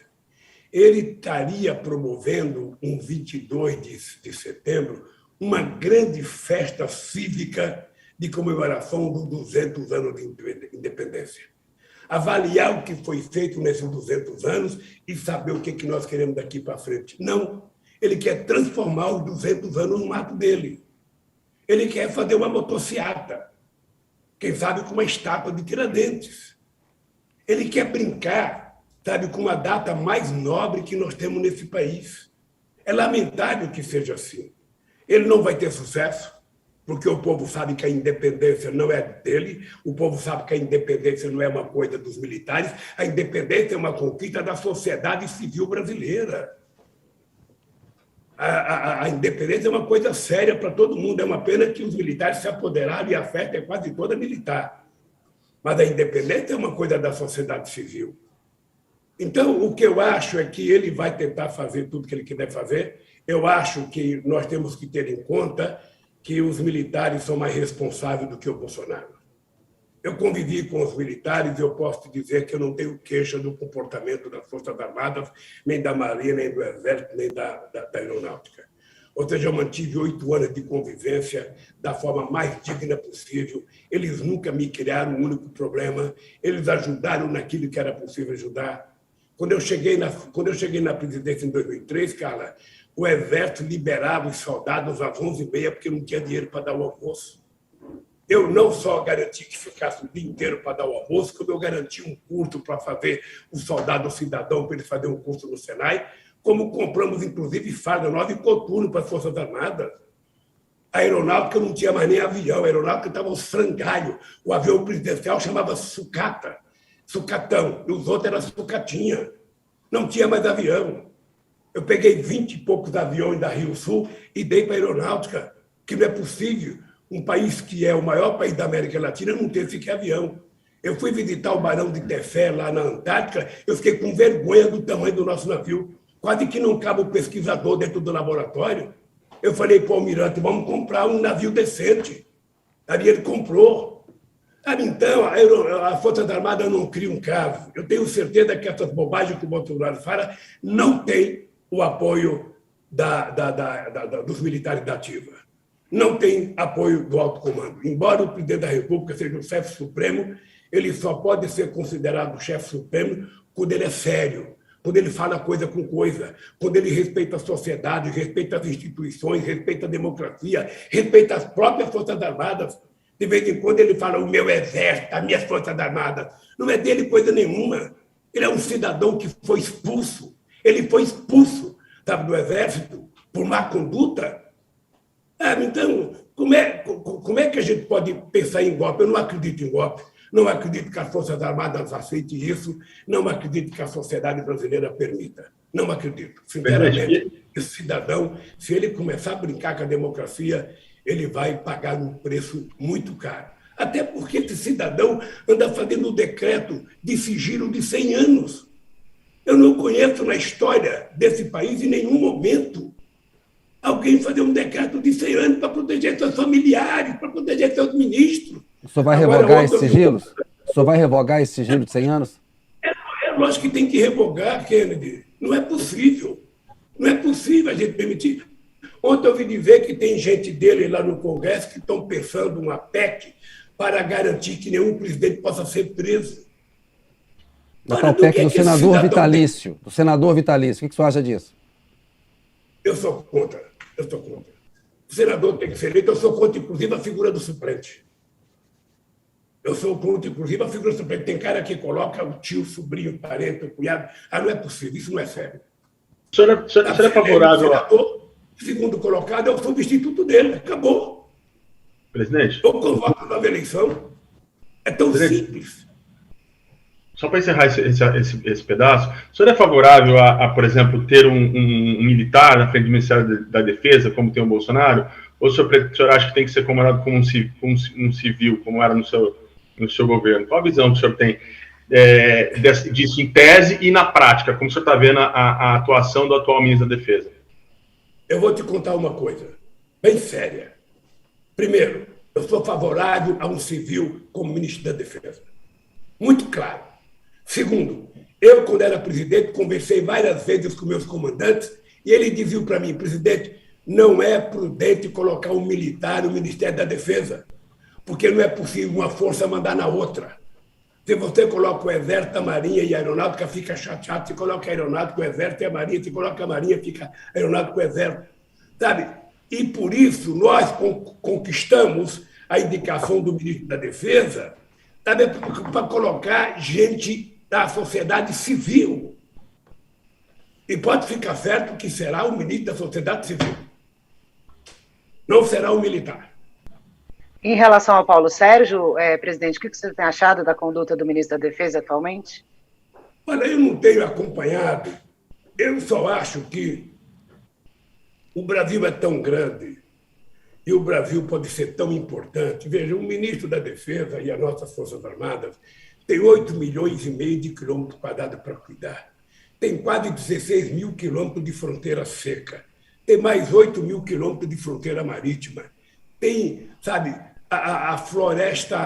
ele estaria promovendo, um 22 de setembro, uma grande festa cívica de comemoração dos 200 anos de independência. Avaliar o que foi feito nesses 200 anos e saber o que nós queremos daqui para frente. Não, ele quer transformar os 200 anos no ato dele. Ele quer fazer uma motociata, quem sabe com uma estátua de Tiradentes. Ele quer brincar, sabe, com uma data mais nobre que nós temos nesse país. É lamentável que seja assim. Ele não vai ter sucesso, porque o povo sabe que a independência não é dele, o povo sabe que a independência não é uma coisa dos militares, a independência é uma conquista da sociedade civil brasileira. A independência é uma coisa séria para todo mundo. É uma pena que os militares se apoderaram e a festa é quase toda militar. Mas a independência é uma coisa da sociedade civil. Então, o que eu acho é que ele vai tentar fazer tudo o que ele quiser fazer. Eu acho que nós temos que ter em conta que os militares são mais responsáveis do que o Bolsonaro. Eu convivi com os militares e eu posso te dizer que eu não tenho queixa do comportamento das Forças Armadas, nem da Marinha, nem do Exército, nem da Aeronáutica. Ou seja, eu mantive 8 anos de convivência da forma mais digna possível. Eles nunca me criaram um único problema. Eles ajudaram naquilo que era possível ajudar. Quando eu cheguei na presidência em 2003, Carla, o Exército liberava os soldados às 11h30 porque não tinha dinheiro para dar o almoço. Eu não só garanti que ficasse o dia inteiro para dar o almoço, como eu garanti um curso para fazer o soldado cidadão, para ele fazer um curso no Senai, como compramos, inclusive, farda nova e coturno para as Forças Armadas. A aeronáutica não tinha mais nem avião, a aeronáutica estava aos frangalhos. O avião presidencial chamava sucata, sucatão, e os outros eram sucatinha. Não tinha mais avião. Eu peguei 20 e poucos aviões da Rio Sul e dei para a aeronáutica, que não é possível um país que é o maior país da América Latina não ter sequer avião. Eu fui visitar o Barão de Tefé, lá na Antártica, eu fiquei com vergonha do tamanho do nosso navio. Quase que não cabe o pesquisador dentro do laboratório. Eu falei para o almirante, vamos comprar um navio decente. Aí ele comprou. Então, a Força Armada não cria um caso. Eu tenho certeza que essas bobagens que o Bolsonaro fala não tem o apoio dos militares da ativa. Não tem apoio do alto comando. Embora o presidente da República seja o chefe supremo, ele só pode ser considerado chefe supremo quando ele é sério, quando ele fala coisa com coisa, quando ele respeita a sociedade, respeita as instituições, respeita a democracia, respeita as próprias Forças Armadas. De vez em quando ele fala o meu exército, as minhas Forças Armadas. Não é dele coisa nenhuma. Ele é um cidadão que foi expulso. Ele foi expulso, sabe, do exército por má conduta. Então, como é que a gente pode pensar em golpe? Eu não acredito em golpe. Não acredito que as Forças Armadas aceitem isso. Não acredito que a sociedade brasileira permita. Não acredito. Sinceramente, esse cidadão, se ele começar a brincar com a democracia, ele vai pagar um preço muito caro. Até porque esse cidadão anda fazendo um decreto de sigilo de 100 anos. Eu não conheço na história desse país, em nenhum momento, alguém fazer um decreto de 100 anos para proteger seus familiares, para proteger seus ministros. O senhor vai revogar esses sigilos? O O senhor vai revogar esse sigilo de 100 anos? É lógico que tem que revogar, Kennedy. Não é possível. Não é possível a gente permitir. Ontem eu ouvi dizer que tem gente dele lá no Congresso que estão pensando uma PEC para garantir que nenhum presidente possa ser preso. Da tal PEC do senador vitalício. Do senador vitalício. O que o senhor acha disso? Eu sou contra. O senador tem que ser eleito. Eu sou contra, inclusive, a figura do suplente. Eu sou contra, inclusive, a figura do suplente. Tem cara que coloca o tio, o sobrinho, o parente, o cunhado. Não é possível. Isso não é sério. O senhor é favorável a... Segundo colocado é o substituto dele. Acabou. Presidente? Eu convoco a nova eleição. É tão simples. Só para encerrar esse pedaço, o senhor é favorável por exemplo, ter um militar na frente do Ministério da Defesa, como tem o Bolsonaro? Ou o senhor acha que tem que ser comandado como um civil, como era no seu governo? Qual a visão que o senhor tem disso em tese e na prática? Como o senhor está vendo a atuação do atual ministro da Defesa? Eu vou te contar uma coisa bem séria. Primeiro, eu sou favorável a um civil como ministro da Defesa. Muito claro. Segundo, eu, quando era presidente, conversei várias vezes com meus comandantes e eles diziam para mim, presidente, não é prudente colocar um militar no Ministério da Defesa, porque não é possível uma força mandar na outra. Se você coloca o Exército, a Marinha e a Aeronáutica, fica chateado. Se coloca a Aeronáutica, o Exército e a Marinha. Se coloca a Marinha, fica a Aeronáutica e o Exército. Sabe? E por isso nós conquistamos a indicação do ministro da Defesa, sabe, para colocar gente da sociedade civil. E pode ficar certo que será o ministro da sociedade civil. Não será o militar. Em relação ao Paulo Sérgio, presidente, o que você tem achado da conduta do ministro da Defesa atualmente? Olha, eu não tenho acompanhado. Eu só acho que o Brasil é tão grande e o Brasil pode ser tão importante. Veja, o ministro da Defesa e as nossas Forças Armadas têm 8,5 milhões de quilômetros quadrados para cuidar. Tem quase 16 mil quilômetros de fronteira seca. Tem mais 8 mil quilômetros de fronteira marítima. Tem, sabe, a floresta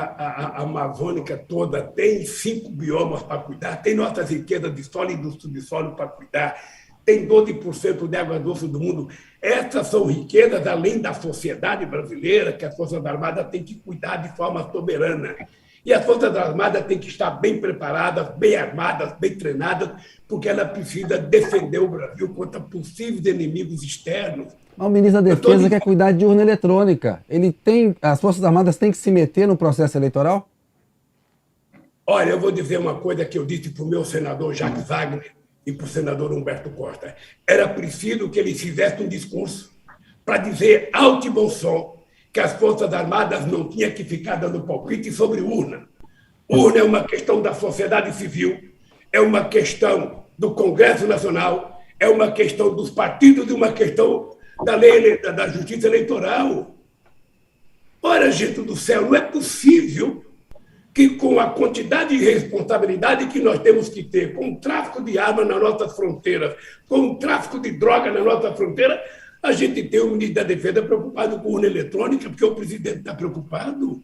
amazônica toda, tem 5 biomas para cuidar, tem nossas riquezas de solo e do subsolo para cuidar, tem 12% de água doce do mundo. Essas são riquezas, além da sociedade brasileira, que as Forças Armadas têm que cuidar de forma soberana. E as Forças Armadas têm que estar bem preparadas, bem armadas, bem treinadas, porque ela precisa defender o Brasil contra possíveis inimigos externos. Mas o ministro da Defesa quer cuidar de urna eletrônica. As Forças Armadas têm que se meter no processo eleitoral? Olha, eu vou dizer uma coisa que eu disse para o meu senador Jacques Wagner e para o senador Humberto Costa. Era preciso que eles fizessem um discurso para dizer alto e bom som que as Forças Armadas não tinham que ficar dando palpite sobre urna. Urna é uma questão da sociedade civil, é uma questão do Congresso Nacional, é uma questão dos partidos e uma questão da lei da justiça eleitoral. Ora, gente do céu, não é possível que com a quantidade de responsabilidade que nós temos que ter com o tráfico de armas nas nossas fronteiras, com o tráfico de droga na nossa fronteira, a gente tem o ministro da Defesa preocupado com urna eletrônica, porque o presidente está preocupado.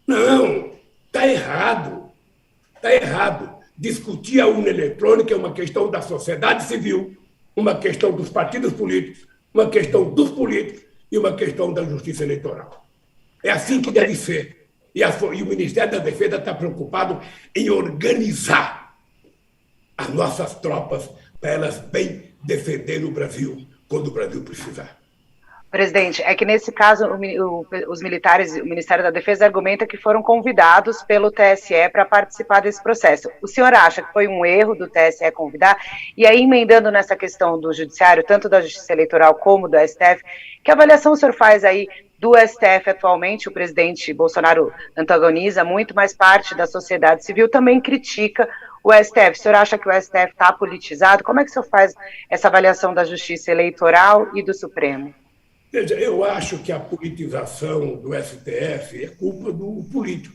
Não, está errado. Está errado. Discutir a urna eletrônica é uma questão da sociedade civil, uma questão dos partidos políticos, uma questão dos políticos e uma questão da justiça eleitoral. É assim que deve ser. E o Ministério da Defesa está preocupado em organizar as nossas tropas para elas bem defenderem o Brasil quando o Brasil precisar. Presidente, é que nesse caso os militares, o Ministério da Defesa argumenta que foram convidados pelo TSE para participar desse processo. O senhor acha que foi um erro do TSE convidar? E aí, emendando nessa questão do Judiciário, tanto da Justiça Eleitoral como do STF, que avaliação o senhor faz aí do STF atualmente? O presidente Bolsonaro antagoniza muito, mas parte da sociedade civil também critica o STF. O senhor acha que o STF está politizado? Como é que o senhor faz essa avaliação da Justiça Eleitoral e do Supremo? Veja, eu acho que a politização do STF é culpa do político.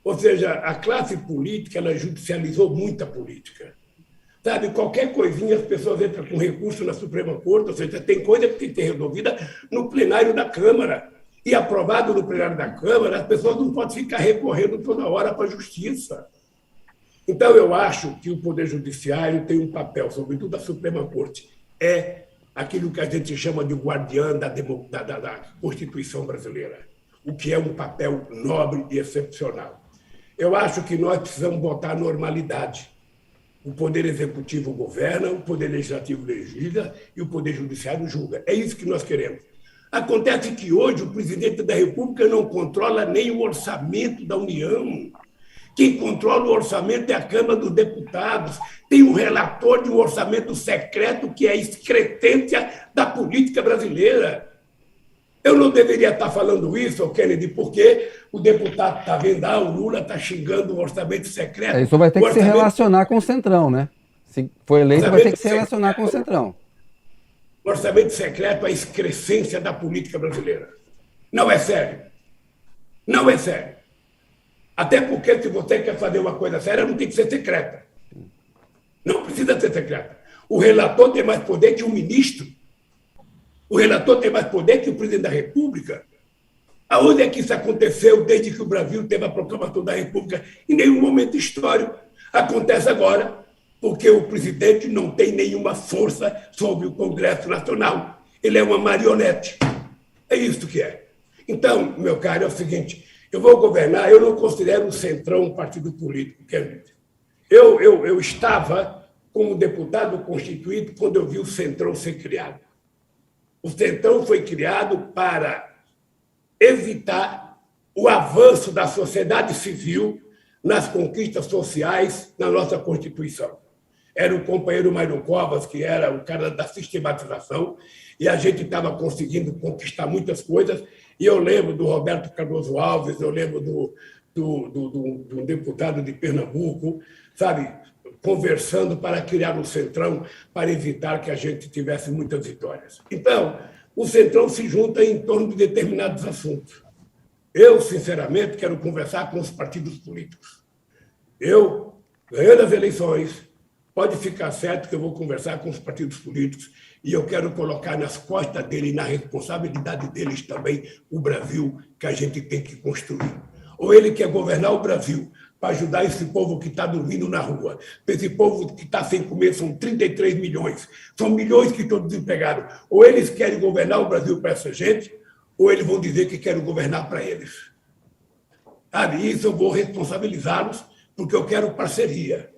Ou seja, a classe política ela judicializou muita política. Sabe, qualquer coisinha as pessoas entram com recurso na Suprema Corte, ou seja, tem coisa que tem que ser resolvida no plenário da Câmara. e aprovado no plenário da Câmara, as pessoas não podem ficar recorrendo toda hora para a Justiça. Então, eu acho que o Poder Judiciário tem um papel, sobretudo a Suprema Corte, é aquilo que a gente chama de guardiã da Constituição brasileira, o que é um papel nobre e excepcional. Eu acho que nós precisamos botar normalidade. O Poder Executivo governa, o Poder Legislativo legisla e o Poder Judiciário julga. É isso que nós queremos. Acontece que hoje o presidente da República não controla nem o orçamento da União. Quem controla o orçamento é a Câmara dos Deputados. Tem um relator de um orçamento secreto que é a excretência da política brasileira. Eu não deveria estar falando isso, Kennedy, porque o deputado está vendo, o Lula está xingando o orçamento secreto. Isso vai ter que se relacionar com o Centrão, né? Se for eleito, vai ter que se relacionar com o Centrão. O orçamento secreto é a excrescência da política brasileira. Não é sério. Não é sério. Até porque, se você quer fazer uma coisa séria, não tem que ser secreta. Não precisa ser secreta. O relator tem mais poder que o ministro. O relator tem mais poder que o presidente da República. Aonde é que isso aconteceu desde que o Brasil teve a proclamação da República? Em nenhum momento histórico. Acontece agora, porque o presidente não tem nenhuma força sobre o Congresso Nacional. Ele é uma marionete. É isso que é. Então, meu caro, é o seguinte, eu vou governar, eu não considero o Centrão um partido político, Kennedy. Eu estava como deputado constituído quando eu vi o Centrão ser criado. O Centrão foi criado para evitar o avanço da sociedade civil nas conquistas sociais na nossa Constituição. Era o companheiro Mário Covas, que era o cara da sistematização, e a gente estava conseguindo conquistar muitas coisas. E eu lembro do Roberto Cardoso Alves, eu lembro do deputado de Pernambuco, sabe, conversando para criar um Centrão, para evitar que a gente tivesse muitas vitórias. Então, o Centrão se junta em torno de determinados assuntos. Eu, sinceramente, quero conversar com os partidos políticos. Eu, ganhando as eleições, pode ficar certo que eu vou conversar com os partidos políticos e eu quero colocar nas costas dele e na responsabilidade deles também o Brasil que a gente tem que construir. Ou ele quer governar o Brasil para ajudar esse povo que está dormindo na rua. Esse povo que está sem comer são 33 milhões. São milhões que estão desempregados. Ou eles querem governar o Brasil para essa gente, ou eles vão dizer que querem governar para eles. Sabe? Isso eu vou responsabilizá-los, porque eu quero parceria.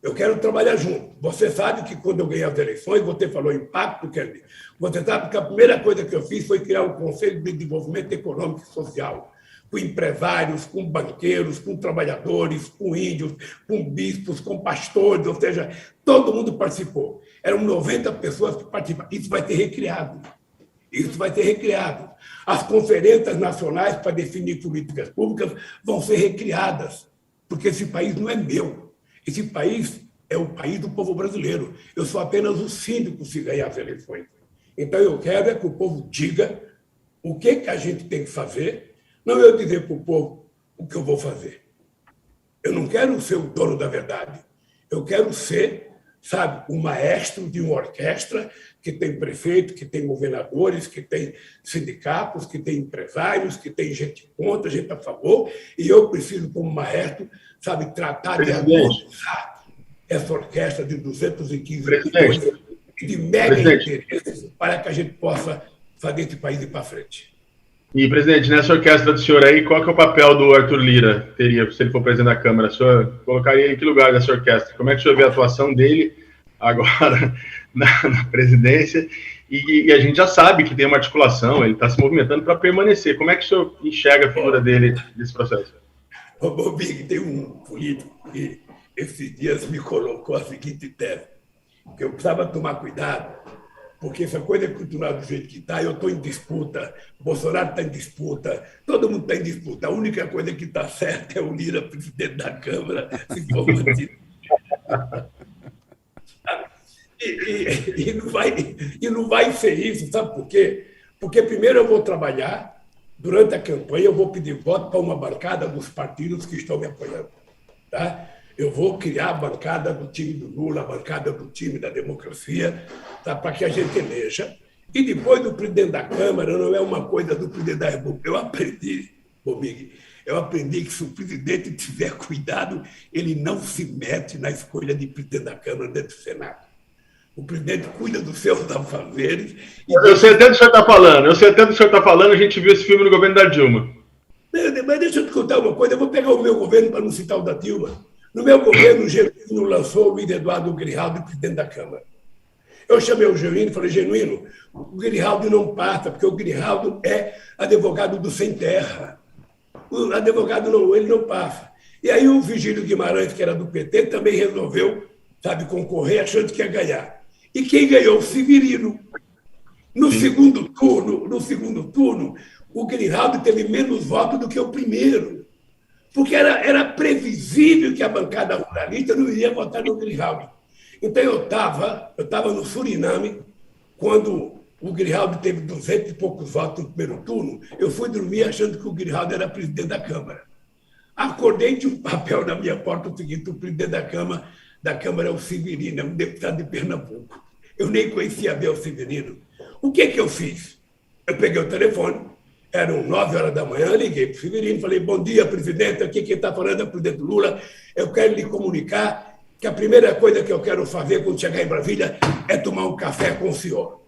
Eu quero trabalhar junto. Você sabe que quando eu ganhei as eleições, você falou impacto, Kennedy. Você sabe que a primeira coisa que eu fiz foi criar um Conselho de Desenvolvimento Econômico e Social, com empresários, com banqueiros, com trabalhadores, com índios, com bispos, com pastores, ou seja, todo mundo participou. Eram 90 pessoas que participaram. Isso vai ser recriado. Isso vai ser recriado. As conferências nacionais para definir políticas públicas vão ser recriadas, porque esse país não é meu. Esse país é o país do povo brasileiro. Eu sou apenas o síndico se ganhar as eleições. Então, eu quero é que o povo diga o que a gente tem que fazer, não eu dizer para o povo o que eu vou fazer. Eu não quero ser o dono da verdade. Eu quero ser, sabe, o maestro de uma orquestra que tem prefeito, que tem governadores, que tem sindicatos, que tem empresários, que tem gente contra, gente a favor, e eu preciso, como maestro, sabe, tratar de harmonizar essa orquestra de 215 milhões de mega interesses para que a gente possa fazer esse país ir para frente. E, presidente, nessa orquestra do senhor aí, qual que é o papel do Arthur Lira, teria, se ele for presidente da Câmara? O senhor colocaria em que lugar dessa orquestra? Como é que o senhor vê a atuação dele agora na presidência? E a gente já sabe que tem uma articulação, ele está se movimentando para permanecer. Como é que o senhor enxerga a figura dele nesse processo? Ô, Big, tem um político que esses dias me colocou a seguinte tese, que eu precisava tomar cuidado, porque essa coisa é continuar do jeito que está, eu estou em disputa, Bolsonaro está em disputa, todo mundo está em disputa. A única coisa que está certa é o Lira, presidente da Câmara, se for mantido. E não vai ser isso, sabe por quê? Porque primeiro eu vou trabalhar, durante a campanha eu vou pedir voto para uma bancada dos partidos que estão me apoiando. Tá? Eu vou criar a bancada do time do Lula, a bancada do time da democracia, tá? Para que a gente eleja. E depois do presidente da Câmara, não é uma coisa do presidente da República. Eu aprendi, Bobig, que se o presidente tiver cuidado, ele não se mete na escolha de presidente da Câmara dentro do Senado. O presidente cuida dos seus afazeres. Eu sei até do que o senhor está falando, a gente viu esse filme no governo da Dilma. Mas deixa eu te contar uma coisa, eu vou pegar o meu governo para não citar o da Dilma. No meu governo, o Genuíno lançou o Luiz Eduardo Grijaldo, presidente da Câmara. Eu chamei o Genuíno e falei, Genuíno, o Grijaldo não passa, porque o Grijaldo é advogado do sem terra. O advogado ele não passa. E aí o Vigílio Guimarães, que era do PT, também resolveu, concorrer, achando que ia ganhar. E quem ganhou? O Severino. No segundo turno, o Grijaldo teve menos votos do que o primeiro. Porque era previsível que a bancada ruralista não iria votar no Grijaldo. Então eu estava no Suriname, quando o Grijaldo teve 200 e poucos votos no primeiro turno, eu fui dormir achando que o Grijaldo era presidente da Câmara. Acordei de um papel na minha porta o seguinte: o presidente da Câmara é o Severino, é um deputado de Pernambuco. Eu nem conhecia bem o Severino. O que eu fiz? Eu peguei o telefone, eram 9 horas da manhã, liguei para o Severino, falei, bom dia, presidente, aqui quem está falando é o presidente Lula, eu quero lhe comunicar que a primeira coisa que eu quero fazer quando chegar em Brasília é tomar um café com o senhor.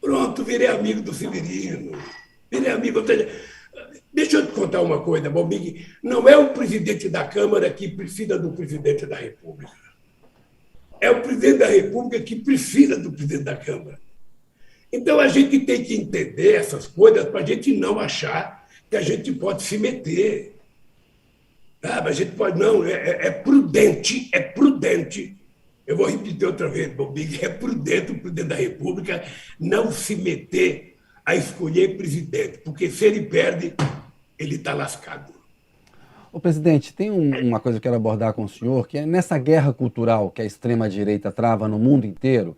Pronto, virei amigo do Severino, virei amigo. Deixa eu te contar uma coisa, Bobig, não é o presidente da Câmara que precisa do presidente da República. É o presidente da República que precisa do presidente da Câmara. Então, a gente tem que entender essas coisas para a gente não achar que a gente pode se meter. A gente pode, não, é prudente. Eu vou repetir outra vez, Bobig, é prudente o presidente da República não se meter a escolher presidente, porque se ele perde, ele está lascado. Ô, presidente, tem uma coisa que eu quero abordar com o senhor, que é nessa guerra cultural que a extrema-direita trava no mundo inteiro,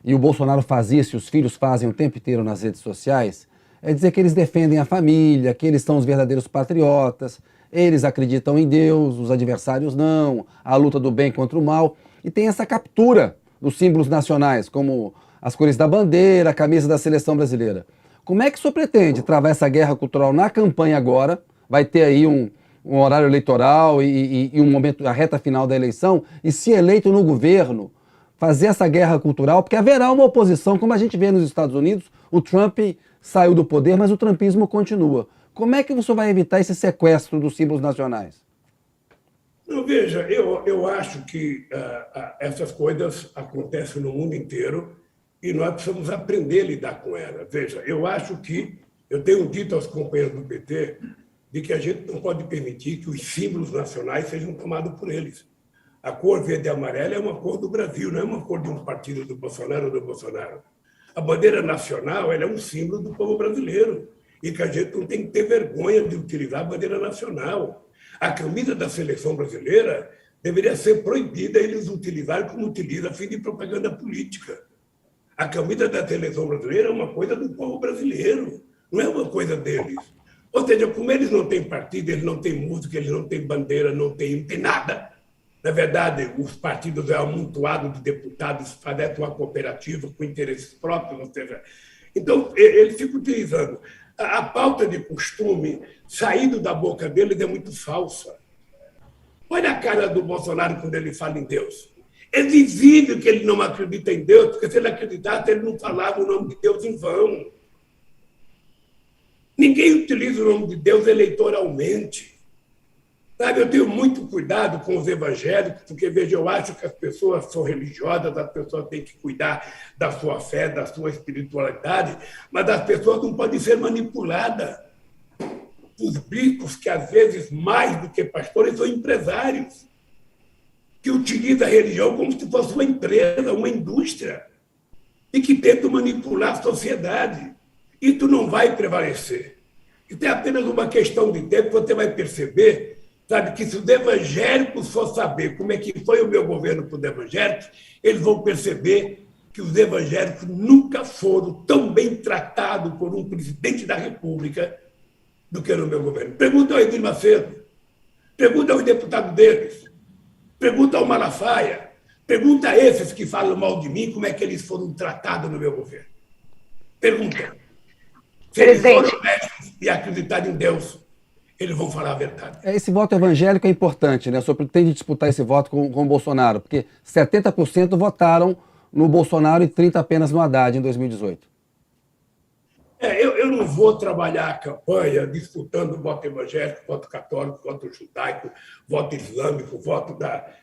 e o Bolsonaro faz isso, e os filhos fazem o tempo inteiro nas redes sociais, é dizer que eles defendem a família, que eles são os verdadeiros patriotas, eles acreditam em Deus, os adversários não, a luta do bem contra o mal, e tem essa captura dos símbolos nacionais, como as cores da bandeira, a camisa da seleção brasileira. Como é que o senhor pretende travar essa guerra cultural na campanha agora? Vai ter aí um horário eleitoral e um momento, a reta final da eleição, e se eleito no governo, fazer essa guerra cultural, porque haverá uma oposição, como a gente vê nos Estados Unidos, o Trump saiu do poder, mas o trumpismo continua. Como é que você vai evitar esse sequestro dos símbolos nacionais? Não, veja, eu acho que essas coisas acontecem no mundo inteiro e nós precisamos aprender a lidar com elas. Veja, eu acho que, eu tenho dito aos companheiros do PT, de que a gente não pode permitir que os símbolos nacionais sejam tomados por eles. A cor verde e amarela é uma cor do Brasil, não é uma cor de um partido do Bolsonaro ou do Bolsonaro. A bandeira nacional ela é um símbolo do povo brasileiro e que a gente não tem que ter vergonha de utilizar a bandeira nacional. A camisa da seleção brasileira deveria ser proibida eles utilizarem como utiliza a fim de propaganda política. A camisa da seleção brasileira é uma coisa do povo brasileiro, não é uma coisa deles. Ou seja, como eles não têm partido, eles não têm música, eles não têm bandeira, não tem nada. Na verdade, os partidos é um amontoado de deputados, fazem uma cooperativa com interesses próprios, ou seja, então eles ficam utilizando. A pauta de costume, saindo da boca deles, é muito falsa. Olha a cara do Bolsonaro quando ele fala em Deus. É visível que ele não acredita em Deus, porque se ele acreditasse, ele não falava o nome de Deus em vão. Ninguém utiliza o nome de Deus eleitoralmente. Sabe, eu tenho muito cuidado com os evangélicos, porque, veja, eu acho que as pessoas são religiosas, as pessoas têm que cuidar da sua fé, da sua espiritualidade, mas as pessoas não podem ser manipuladas. Os bispos, que às vezes, mais do que pastores, são empresários, que utilizam a religião como se fosse uma empresa, uma indústria, e que tentam manipular a sociedade. Isso não vai prevalecer. Isso é apenas uma questão de tempo, você vai perceber, sabe, que se os evangélicos for saber como é que foi o meu governo para os evangélicos, eles vão perceber que os evangélicos nunca foram tão bem tratados por um presidente da República do que no meu governo. Pergunta ao Edir Macedo, pergunta aos deputados deles, pergunta ao Malafaia, pergunta a esses que falam mal de mim como é que eles foram tratados no meu governo. Pergunta. Se Presidente. eles forem honestos e acreditarem em Deus, eles vão falar a verdade. Esse voto evangélico é importante, né? O senhor pretende disputar esse voto com o Bolsonaro, porque 70% votaram no Bolsonaro e 30% apenas no Haddad em 2018. Eu não vou trabalhar a campanha disputando voto evangélico, voto católico, voto judaico, voto islâmico, voto da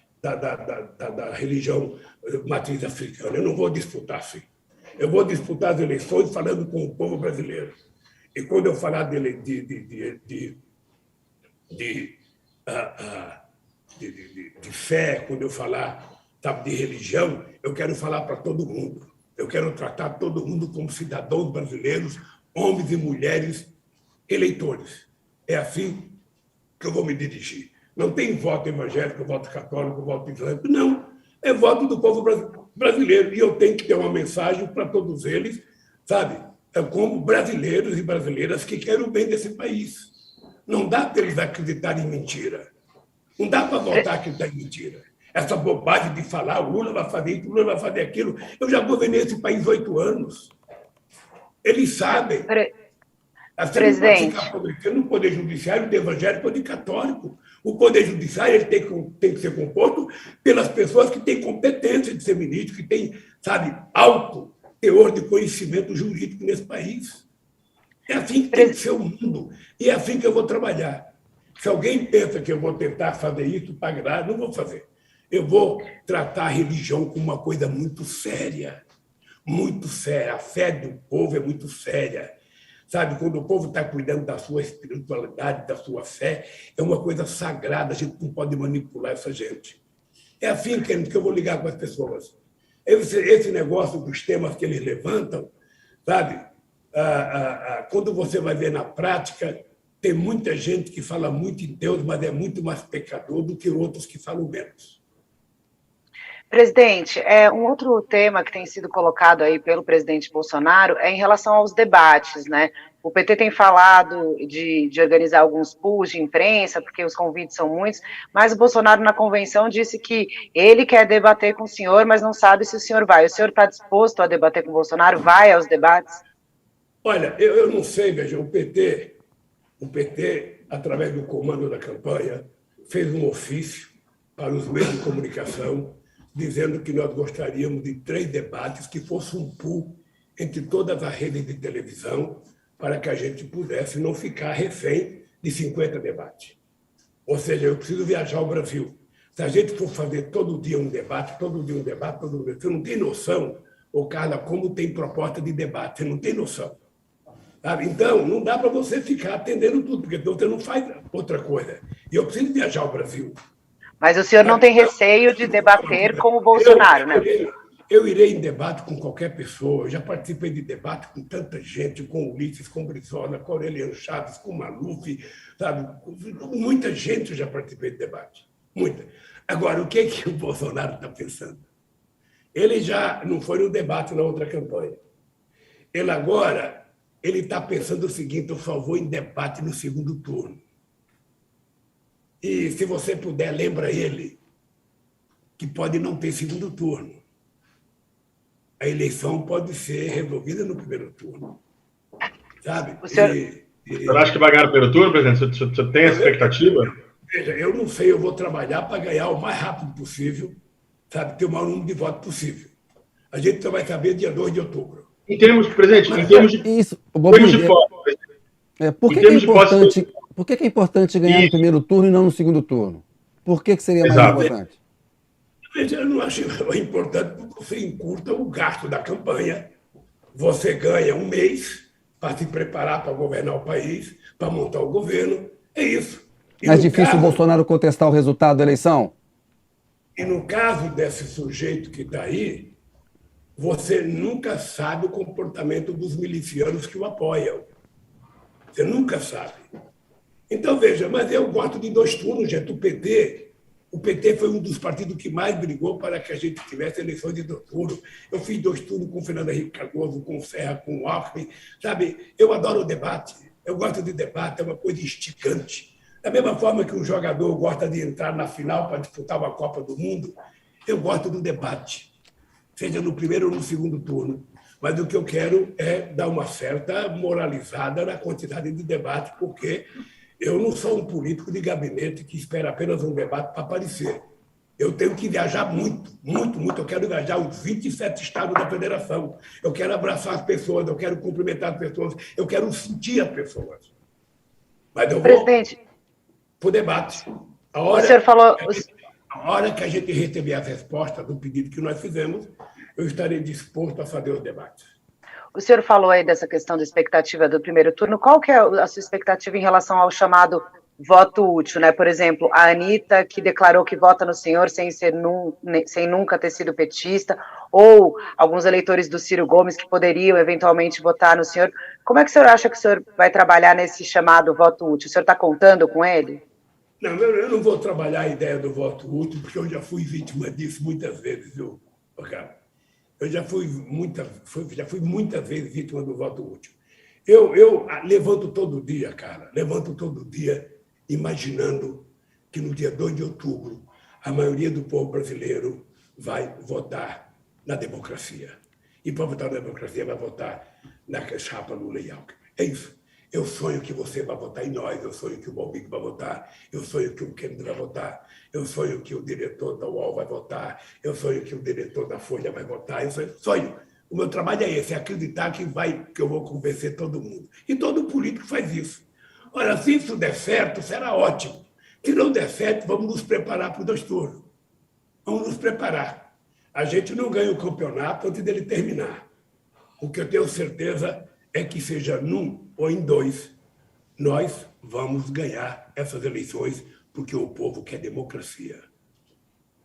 religião matriz africana. Eu não vou disputar assim. Eu vou disputar as eleições falando com o povo brasileiro. E quando eu falar de fé, quando eu falar, sabe, de religião, eu quero falar para todo mundo. Eu quero tratar todo mundo como cidadãos brasileiros, homens e mulheres, eleitores. É assim que eu vou me dirigir. Não tem voto evangélico, voto católico, voto islâmico. Não. É voto do povo brasileiro. E eu tenho que ter uma mensagem para todos eles, sabe? Como brasileiros e brasileiras que querem o bem desse país. Não dá para eles acreditarem em mentira. Não dá para votar acreditar em mentira. Essa bobagem de falar o Lula vai fazer isso, o Lula vai fazer aquilo. Eu já governei esse país 8 anos. Eles sabem. Presidente. Não pode ficar favorecendo o poder judiciário de evangélico ou de católico. O poder judiciário ele tem que ser composto pelas pessoas que têm competência de ser ministro, que têm, sabe, alto teor de conhecimento jurídico nesse país. É assim que tem que ser o mundo. E é assim que eu vou trabalhar. Se alguém pensa que eu vou tentar fazer isso para agradar, não vou fazer. Eu vou tratar a religião como uma coisa muito séria. Muito séria. A fé do povo é muito séria. Sabe, quando o povo está cuidando da sua espiritualidade, da sua fé, é uma coisa sagrada, a gente não pode manipular essa gente. É assim que eu vou ligar com as pessoas. Esse negócio dos temas que eles levantam, sabe, quando você vai ver na prática, tem muita gente que fala muito em Deus, mas é muito mais pecador do que outros que falam menos. Presidente, um outro tema que tem sido colocado aí pelo presidente Bolsonaro é em relação aos debates, né? O PT tem falado de organizar alguns pools de imprensa, porque os convites são muitos, mas o Bolsonaro na convenção disse que ele quer debater com o senhor, mas não sabe se o senhor vai. O senhor está disposto a debater com o Bolsonaro? Vai aos debates? Olha, eu não sei, veja, o PT, através do comando da campanha, fez um ofício para os meios de comunicação, dizendo que nós gostaríamos de 3 debates que fosse um pool entre todas as redes de televisão para que a gente pudesse não ficar refém de 50 debates. Ou seja, eu preciso viajar ao Brasil. Se a gente for fazer todo dia um debate, você não tem noção, ô Carla, como tem proposta de debate, você não tem noção. Sabe? Então, não dá para você ficar atendendo tudo, porque você não faz outra coisa. E eu preciso viajar ao Brasil. Mas o senhor não tem receio de debater com o Bolsonaro, né? Eu irei em debate com qualquer pessoa. Eu já participei de debate com tanta gente, com Ulisses, com Brizola, com Aureliano Chaves, com Maluf, sabe? Com muita gente eu já participei de debate. Muita. Agora, o que o Bolsonaro está pensando? Ele já não foi no debate na outra campanha. Ele está pensando o seguinte: eu só vou em debate no segundo turno. E, se você puder, lembra ele que pode não ter segundo turno. A eleição pode ser resolvida no primeiro turno. Sabe? O senhor... Você acha que vai ganhar no primeiro turno, presidente? Você tem essa expectativa? Veja, eu não sei, eu vou trabalhar para ganhar o mais rápido possível, sabe? Ter o maior número de votos possível. A gente só vai saber dia 2 de outubro. Em termos, presidente, em termos de... Isso, por que é importante ganhar no primeiro turno e não no segundo turno? Por que seria mais importante? Eu não acho importante porque você encurta o gasto da campanha. Você ganha um mês para se preparar para governar o país, para montar o governo. É isso. Mais difícil o Bolsonaro contestar o resultado da eleição? E no caso desse sujeito que está aí, você nunca sabe o comportamento dos milicianos que o apoiam. Você nunca sabe. Então, veja, mas eu gosto de 2 turnos, gente. O PT foi um dos partidos que mais brigou para que a gente tivesse eleições de 2 turnos. Eu fiz 2 turnos com o Fernando Henrique Cardoso, com o Serra, com o Alckmin. Sabe, eu adoro o debate. Eu gosto de debate, é uma coisa instigante. Da mesma forma que um jogador gosta de entrar na final para disputar uma Copa do Mundo, eu gosto do debate, seja no primeiro ou no segundo turno. Mas o que eu quero é dar uma certa moralizada na quantidade de debate, porque eu não sou um político de gabinete que espera apenas um debate para aparecer. Eu tenho que viajar muito, muito, muito. Eu quero viajar os 27 estados da federação. Eu quero abraçar as pessoas, eu quero cumprimentar as pessoas, eu quero sentir as pessoas. Mas eu vou para o debate. O senhor falou... A hora que a gente receber as respostas do pedido que nós fizemos, eu estarei disposto a fazer os debates. O senhor falou aí dessa questão da expectativa do primeiro turno. Qual que é a sua expectativa em relação ao chamado voto útil, né? Por exemplo, a Anitta, que declarou que vota no senhor sem nunca ter sido petista, ou alguns eleitores do Ciro Gomes que poderiam eventualmente votar no senhor. Como é que o senhor acha que o senhor vai trabalhar nesse chamado voto útil? O senhor está contando com ele? Não, eu não vou trabalhar a ideia do voto útil, porque eu já fui vítima disso muitas vezes, viu, cara? Eu já fui muitas vezes vítima do voto útil. Eu levanto todo dia, cara, imaginando que no dia 2 de outubro a maioria do povo brasileiro vai votar na democracia. E para votar na democracia vai votar na chapa Lula e Alckmin. É isso. Eu sonho que você vai votar em nós, eu sonho que o Bombig vai votar, eu sonho que o Kennedy vai votar, eu sonho que o diretor da UOL vai votar, eu sonho que o diretor da Folha vai votar, eu sonho. O meu trabalho é esse, é acreditar que eu vou convencer todo mundo. E todo político faz isso. Ora, se isso der certo, será ótimo. Se não der certo, vamos nos preparar para o 2 turnos. Vamos nos preparar. A gente não ganha o campeonato antes dele terminar. O que eu tenho certeza é que seja num ou em 2, nós vamos ganhar essas eleições, porque o povo quer democracia.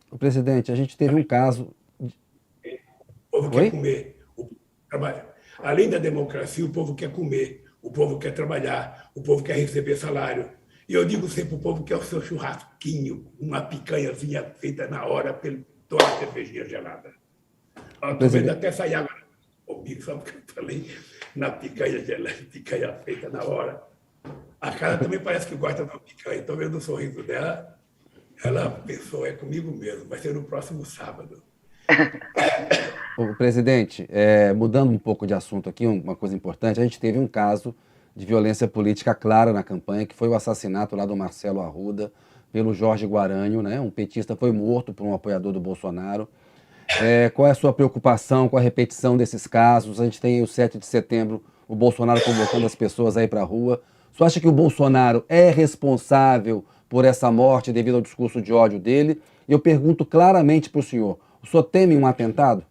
O presidente, a gente teve um caso... O povo quer comer, o povo trabalha. Além da democracia, o povo quer comer, o povo quer trabalhar, o povo quer receber salário. E eu digo sempre para o povo que é o seu churrasquinho, uma picanhazinha feita na hora, pela toda cervejinha gelada. Estou vendo até sair agora. Comigo, só porque eu falei na picanha gelada, picanha feita na hora. A cara também parece que gosta da picanha. Estou vendo o sorriso dela. Ela pensou, é comigo mesmo, vai ser no próximo sábado. O presidente, mudando um pouco de assunto aqui, uma coisa importante, a gente teve um caso de violência política clara na campanha, que foi o assassinato lá do Marcelo Arruda pelo Jorge Guaranho, né? Um petista foi morto por um apoiador do Bolsonaro. Qual é a sua preocupação com a repetição desses casos? A gente tem o 7 de setembro, o Bolsonaro convocando as pessoas a ir para a rua. Você acha que o Bolsonaro é responsável por essa morte devido ao discurso de ódio dele? E eu pergunto claramente para o senhor teme um atentado?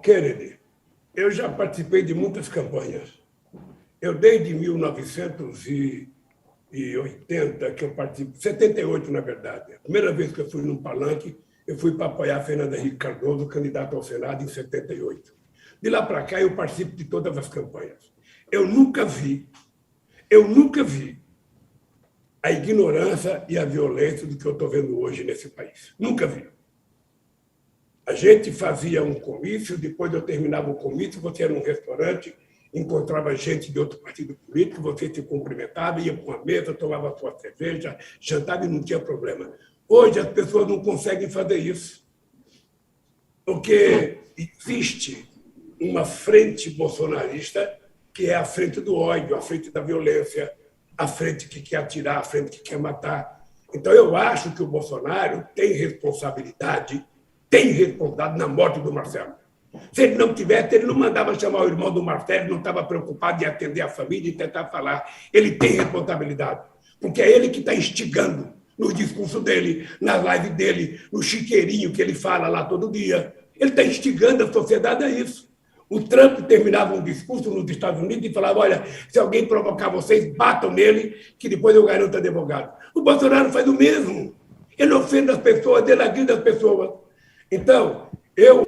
Kennedy, eu já participei de muitas campanhas. Eu, desde 1980, que eu participo, 78, na verdade. A primeira vez que eu fui num palanque, eu fui para apoiar Fernando Henrique Cardoso, candidato ao Senado, em 78. De lá para cá, eu participo de todas as campanhas. Eu nunca vi a ignorância e a violência do que eu estou vendo hoje nesse país. Nunca vi. A gente fazia um comício, depois eu terminava o comício, você era num restaurante, encontrava gente de outro partido político, você se cumprimentava, ia para uma mesa, tomava sua cerveja, jantava e não tinha problema. Hoje as pessoas não conseguem fazer isso, porque existe uma frente bolsonarista que é a frente do ódio, a frente da violência, a frente que quer atirar, a frente que quer matar. Então, eu acho que o Bolsonaro tem responsabilidade na morte do Marcelo. Se ele não tivesse, ele não mandava chamar o irmão do Marcelo, ele não estava preocupado em atender a família e tentar falar. Ele tem responsabilidade, porque é ele que está instigando no discurso dele, na live dele, no chiqueirinho que ele fala lá todo dia. Ele está instigando a sociedade a isso. O Trump terminava um discurso nos Estados Unidos e falava, olha, se alguém provocar vocês, batam nele, que depois eu garanto advogado. O Bolsonaro faz o mesmo. Ele ofende as pessoas, ele agride as pessoas. Então, eu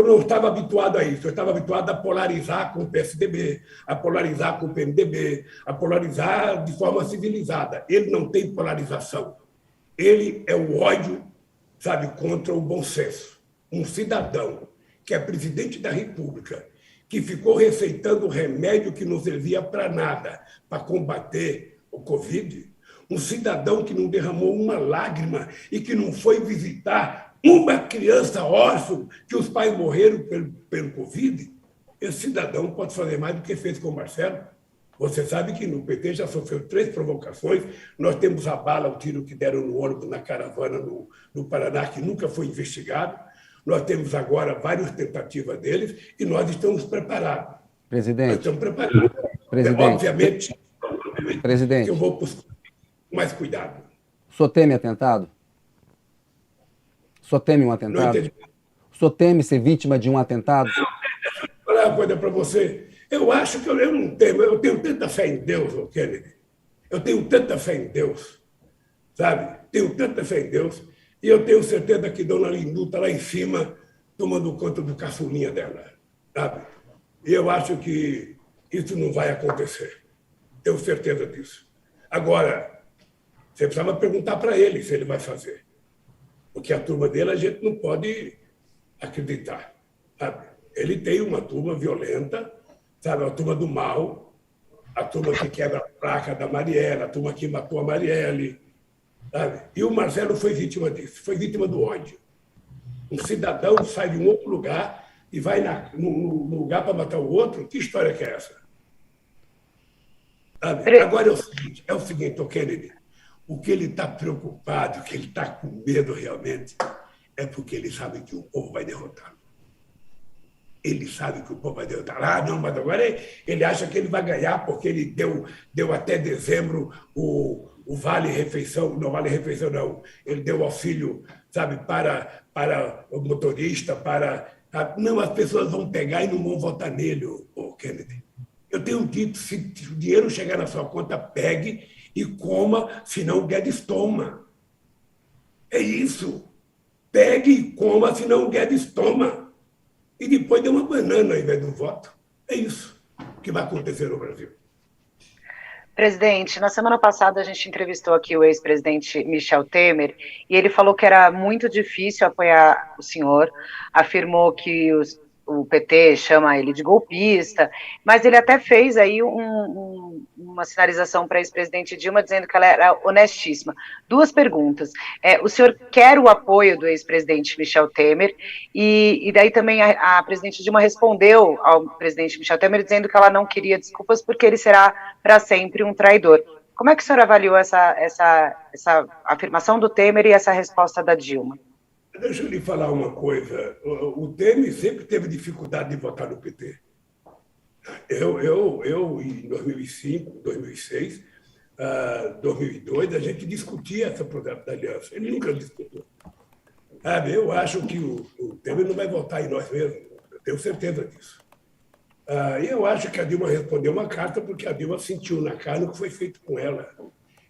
não estava habituado a isso. Eu estava habituado a polarizar com o PSDB, a polarizar com o PMDB, a polarizar de forma civilizada. Ele não tem polarização. Ele é o ódio, sabe, contra o bom senso. Um cidadão que é presidente da República, que ficou receitando remédio que não servia para nada, para combater o Covid, um cidadão que não derramou uma lágrima e que não foi visitar uma criança órfã que os pais morreram pelo Covid, esse cidadão pode fazer mais do que fez com o Marcelo. Você sabe que no PT já sofreu 3 provocações. Nós temos a bala, o tiro que deram no ônibus, na caravana no Paraná, que nunca foi investigado. Nós temos agora várias tentativas deles e nós estamos preparados. Presidente. Nós estamos preparados. Obviamente, Presidente. que eu vou com mais cuidado. O senhor teme atentado? O senhor teme um atentado? Não entendi. O senhor teme ser vítima de um atentado? Vou falar uma coisa para você. Eu acho que eu não tenho, eu tenho tanta fé em Deus, Kennedy. Eu tenho tanta fé em Deus, sabe? Tenho tanta fé em Deus. E eu tenho certeza que Dona Lindu está lá em cima tomando conta do caçulinha dela, sabe? E eu acho que isso não vai acontecer. Tenho certeza disso. Agora, você precisava perguntar para ele se ele vai fazer. Porque a turma dele a gente não pode acreditar, sabe? Ele tem uma turma violenta, sabe? A turma do mal, a turma que quebra a placa da Marielle, a turma que matou a Marielle, sabe? E o Marcelo foi vítima disso, foi vítima do ódio. Um cidadão sai de um outro lugar e vai no lugar para matar o outro. Que história que é essa? Sabe? Agora é o seguinte, Kennedy, o que ele está preocupado, o que ele está com medo realmente, é porque ele sabe que o povo vai derrotá-lo. Ele sabe que o povo vai derrotar. Ah, não, mas agora ele acha que ele vai ganhar porque ele deu até dezembro o vale-refeição. Não, vale-refeição não. Ele deu auxílio, sabe, para o motorista, para... Não, as pessoas vão pegar e não vão votar nele, Kennedy. Eu tenho dito, se o dinheiro chegar na sua conta, pegue e coma, senão o Guedes toma. É isso. Pegue e coma, senão o Guedes toma. E depois dê uma banana ao invés do voto. É isso que vai acontecer no Brasil. Presidente, na semana passada a gente entrevistou aqui o ex-presidente Michel Temer e ele falou que era muito difícil apoiar o senhor, afirmou que o PT chama ele de golpista, mas ele até fez aí uma sinalização para a ex-presidente Dilma dizendo que ela era honestíssima. 2 perguntas. O senhor quer o apoio do ex-presidente Michel Temer? E daí também a presidente Dilma respondeu ao presidente Michel Temer dizendo que ela não queria desculpas porque ele será para sempre um traidor. Como é que o senhor avaliou essa afirmação do Temer e essa resposta da Dilma? Deixa eu lhe falar uma coisa. O Temer sempre teve dificuldade de votar no PT. Eu em 2005, 2006, 2002, a gente discutia esse projeto da aliança. Ele nunca discutiu. Sabe, eu acho que o Temer não vai votar em nós mesmos. Eu tenho certeza disso. E eu acho que a Dilma respondeu uma carta porque a Dilma sentiu na carne o que foi feito com ela.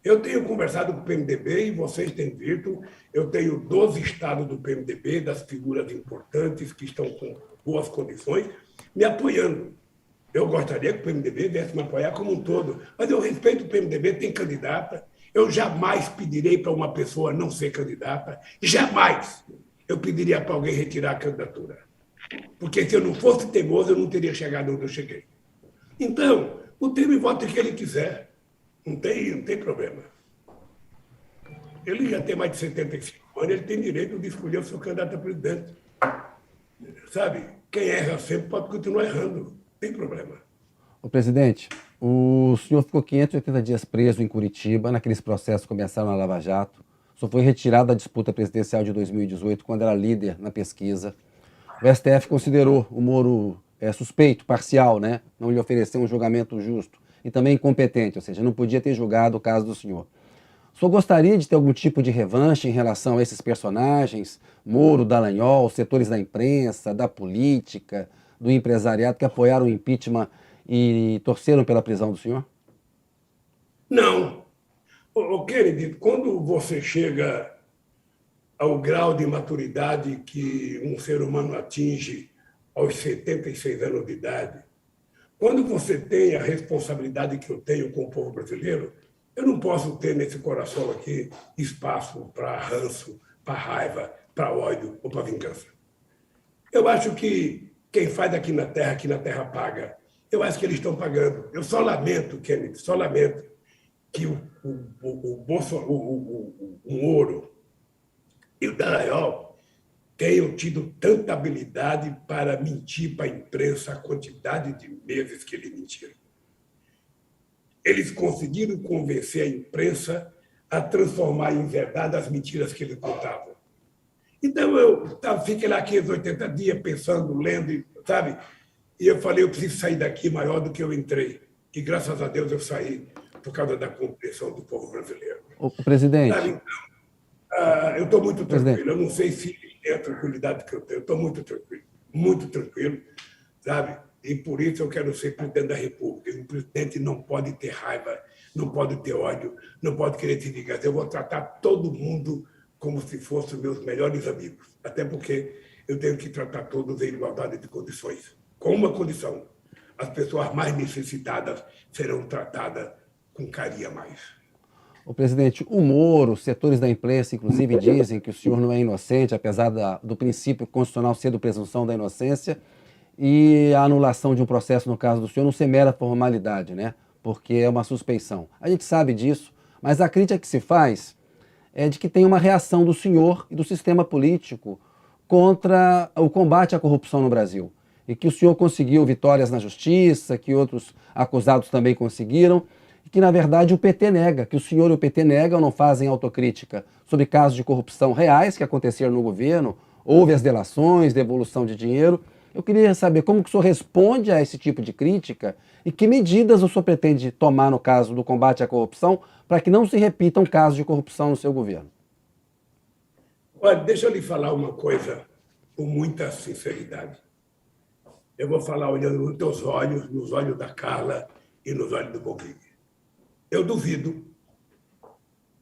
Eu tenho conversado com o PMDB e vocês têm visto, eu tenho 12 estados do PMDB, das figuras importantes que estão com boas condições, me apoiando. Eu gostaria que o PMDB viesse me apoiar como um todo, mas eu respeito o PMDB, tem candidata, eu jamais pedirei para uma pessoa não ser candidata, jamais eu pediria para alguém retirar a candidatura. Porque se eu não fosse teimoso, eu não teria chegado onde eu cheguei. Então, o Temer vota o que ele quiser. Não tem problema. Ele já tem mais de 75 anos, ele tem direito de escolher o seu candidato a presidente. Sabe? Quem erra sempre pode continuar errando. Não tem problema. Ô, presidente, o senhor ficou 580 dias preso em Curitiba, naqueles processos que começaram na Lava Jato. O senhor foi retirado da disputa presidencial de 2018, quando era líder na pesquisa. O STF considerou o Moro suspeito, parcial, né? Não lhe ofereceu um julgamento justo. E também incompetente, ou seja, não podia ter julgado o caso do senhor. O senhor gostaria de ter algum tipo de revanche em relação a esses personagens, Moro, Dallagnol, setores da imprensa, da política, do empresariado, que apoiaram o impeachment e torceram pela prisão do senhor? Não. Kennedy, quando você chega ao grau de maturidade que um ser humano atinge aos 76 anos de idade, quando você tem a responsabilidade que eu tenho com o povo brasileiro, eu não posso ter nesse coração aqui espaço para ranço, para raiva, para ódio ou para vingança. Eu acho que quem faz aqui na Terra paga. Eu acho que eles estão pagando. Eu só lamento, Kennedy, só lamento que o Moro e o Dallagnol tenham tido tanta habilidade para mentir para a imprensa a quantidade de meses que eles mentiram. Eles conseguiram convencer a imprensa a transformar em verdade as mentiras que eles contavam. Então, eu fiquei lá aqueles 80 dias pensando, lendo, sabe? E eu falei, eu preciso sair daqui maior do que eu entrei. E, graças a Deus, eu saí por causa da compreensão do povo brasileiro. O presidente... Sabe? Então, eu estou muito tranquilo. Eu não sei se é a tranquilidade que eu tenho. Eu estou muito tranquilo, sabe? E por isso eu quero ser presidente da República. Um presidente não pode ter raiva, não pode ter ódio, não pode querer se vingar. Eu vou tratar todo mundo como se fossem meus melhores amigos. Até porque eu tenho que tratar todos em igualdade de condições. Com uma condição: as pessoas mais necessitadas serão tratadas com carinho a mais. O presidente, o Moro, setores da imprensa, inclusive, dizem que o senhor não é inocente, apesar do princípio constitucional ser do presunção da inocência, e a anulação de um processo, no caso do senhor, não ser mera formalidade, né? Porque é uma suspeição. A gente sabe disso, mas a crítica que se faz é de que tem uma reação do senhor e do sistema político contra o combate à corrupção no Brasil. E que o senhor conseguiu vitórias na justiça, que outros acusados também conseguiram, e que, na verdade, o PT nega, que o senhor e o PT negam, não fazem autocrítica sobre casos de corrupção reais que aconteceram no governo, houve as delações, devolução de dinheiro. Eu queria saber como que o senhor responde a esse tipo de crítica e que medidas o senhor pretende tomar no caso do combate à corrupção para que não se repitam casos de corrupção no seu governo. Olha, deixa eu lhe falar uma coisa com muita sinceridade. Eu vou falar olhando nos teus olhos, nos olhos da Carla e nos olhos do Bombig. Eu duvido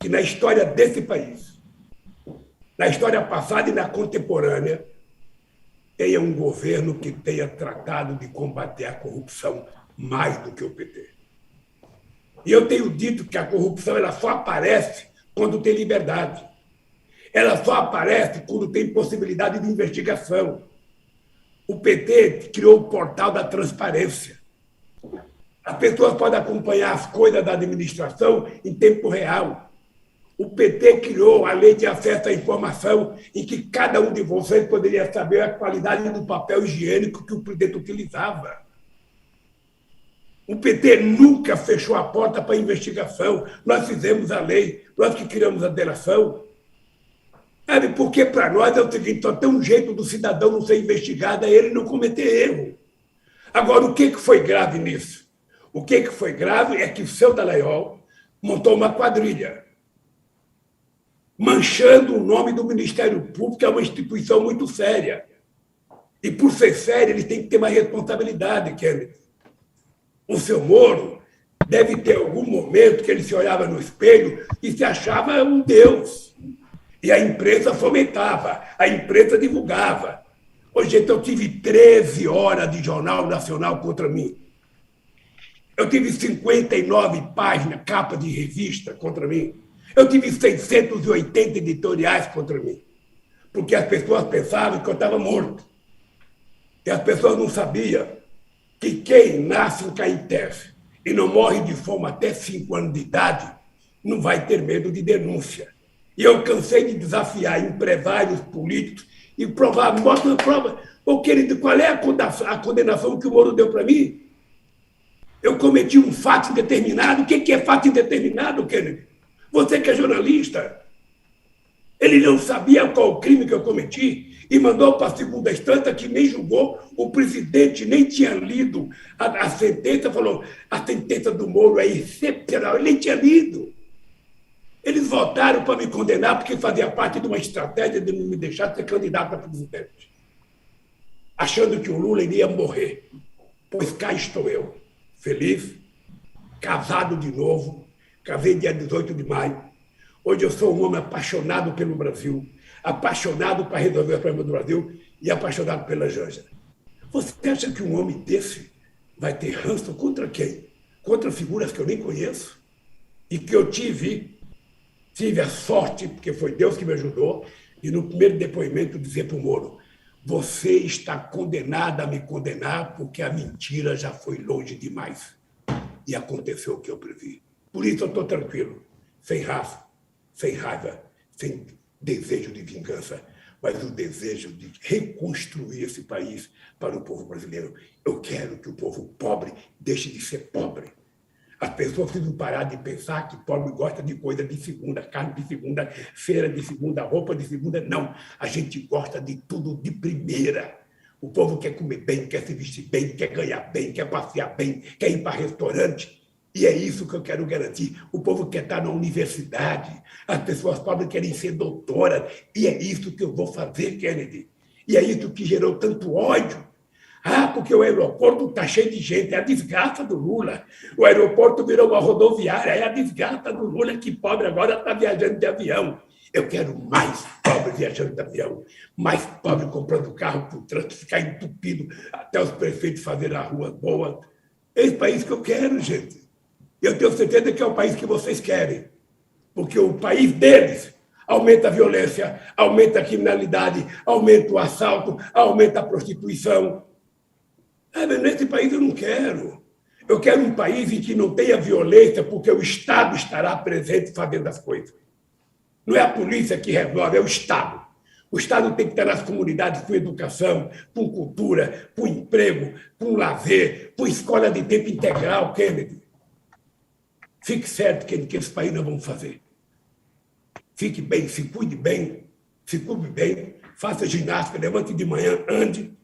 que na história desse país, na história passada e na contemporânea, tenha um governo que tenha tratado de combater a corrupção mais do que o PT. E eu tenho dito que a corrupção ela só aparece quando tem liberdade. Ela só aparece quando tem possibilidade de investigação. O PT criou o portal da transparência. As pessoas podem acompanhar as coisas da administração em tempo real. O PT criou a lei de acesso à informação, em que cada um de vocês poderia saber a qualidade do papel higiênico que o presidente utilizava. O PT nunca fechou a porta para a investigação. Nós fizemos a lei, nós que criamos a delação. Sabe, porque para nós é o seguinte, só tem um jeito do cidadão não ser investigado, é ele não cometer erro. Agora, o que foi grave nisso? O que foi grave é que o seu Dallagnol montou uma quadrilha, manchando o nome do Ministério Público, que é uma instituição muito séria. E, por ser séria, ele tem que ter mais responsabilidade, Kenneth. O seu Moro deve ter algum momento que ele se olhava no espelho e se achava um deus. E a imprensa fomentava, a imprensa divulgava. Hoje, gente, eu tive 13 horas de Jornal Nacional contra mim. Eu tive 59 páginas, capa de revista contra mim. Eu tive 680 editoriais contra mim. Porque as pessoas pensavam que eu estava morto. E as pessoas não sabiam que quem nasce em Caetés e não morre de fome até 5 anos de idade não vai ter medo de denúncia. E eu cansei de desafiar empresários políticos e provar, mostra a prova. Ô, querido, qual é a condenação que o Moro deu para mim? Eu cometi um fato indeterminado. O que é fato indeterminado, querido? Você que é jornalista. Ele não sabia qual o crime que eu cometi e mandou para a segunda instância, que nem julgou. O presidente nem tinha lido a sentença, falou, a sentença do Moro é excepcional. Ele nem tinha lido. Eles votaram para me condenar porque fazia parte de uma estratégia de me deixar ser candidato a presidente, achando que o Lula iria morrer. Pois cá estou eu, feliz, casado de novo, casei dia 18 de maio. Hoje eu sou um homem apaixonado pelo Brasil, apaixonado para resolver os problemas do Brasil e apaixonado pela Janja. Você acha que um homem desse vai ter ranço contra quem? Contra figuras que eu nem conheço e que eu tive a sorte, porque foi Deus que me ajudou, e no primeiro depoimento dizer para o Moro, você está condenado a me condenar porque a mentira já foi longe demais. E aconteceu o que eu previ. Por isso eu estou tranquilo, sem raça, sem raiva, sem desejo de vingança, mas o desejo de reconstruir esse país para o povo brasileiro. Eu quero que o povo pobre deixe de ser pobre. As pessoas precisam parar de pensar que pobre gosta de coisa de segunda, carne de segunda, feira de segunda, roupa de segunda. Não, a gente gosta de tudo de primeira. O povo quer comer bem, quer se vestir bem, quer ganhar bem, quer passear bem, quer ir para restaurante. E é isso que eu quero garantir. O povo quer estar na universidade, as pessoas pobres querem ser doutoras, e é isso que eu vou fazer, Kennedy. E é isso que gerou tanto ódio. Ah, porque o aeroporto está cheio de gente, é a desgraça do Lula. O aeroporto virou uma rodoviária, é a desgraça do Lula, que pobre agora está viajando de avião. Eu quero mais pobre viajando de avião, mais pobre comprando carro para o trânsito, ficar entupido até os prefeitos fazerem a rua boa. É esse país que eu quero, gente. Eu tenho certeza que é o país que vocês querem, porque o país deles aumenta a violência, aumenta a criminalidade, aumenta o assalto, aumenta a prostituição. Mas nesse país eu não quero. Eu quero um país em que não tenha violência, porque o Estado estará presente fazendo as coisas. Não é a polícia que resolve, é o Estado. O Estado tem que estar nas comunidades com educação, com cultura, com emprego, com lazer, com escola de tempo integral, Kennedy. Fique certo que esse país nós vamos fazer. Fique bem, se cuide bem, faça ginástica, levante de manhã, ande,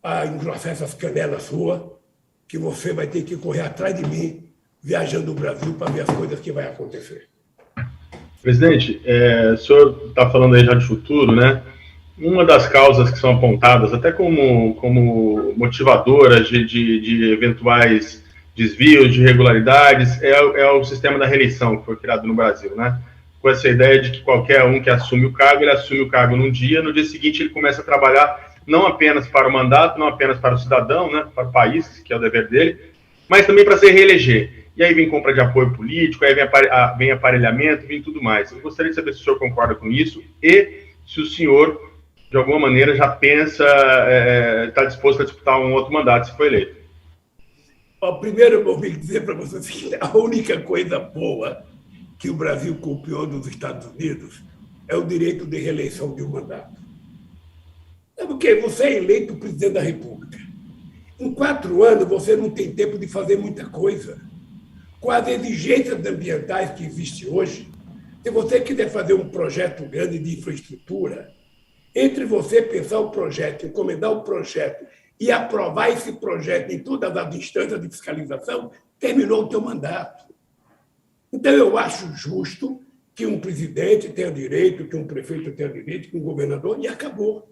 a engrossar essas canelas suas, que você vai ter que correr atrás de mim, viajando o Brasil para ver as coisas que vai acontecer. Presidente, o senhor está falando aí já de futuro, né? Uma das causas que são apontadas, até como motivadoras de eventuais desvios, de irregularidades, é o sistema da reeleição que foi criado no Brasil, né? Com essa ideia de que qualquer um que assume o cargo, ele assume o cargo num dia, no dia seguinte ele começa a trabalhar não apenas para o mandato, não apenas para o cidadão, né, para o país, que é o dever dele, mas também para se reeleger. E aí vem compra de apoio político, aí vem aparelhamento, vem tudo mais. Eu gostaria de saber se o senhor concorda com isso e se o senhor, de alguma maneira, já pensa, está disposto a disputar um outro mandato, se for eleito. Primeiro, eu vou dizer para você que a única coisa boa que o Brasil copiou dos Estados Unidos é o direito de reeleição de um mandato. É porque você é eleito presidente da República. Em 4 anos, você não tem tempo de fazer muita coisa. Com as exigências ambientais que existem hoje, se você quiser fazer um projeto grande de infraestrutura, entre você pensar o projeto, encomendar o projeto e aprovar esse projeto em todas as instâncias de fiscalização, terminou o teu mandato. Então, eu acho justo que um presidente tenha direito, que um prefeito tenha direito, que um governador, e acabou.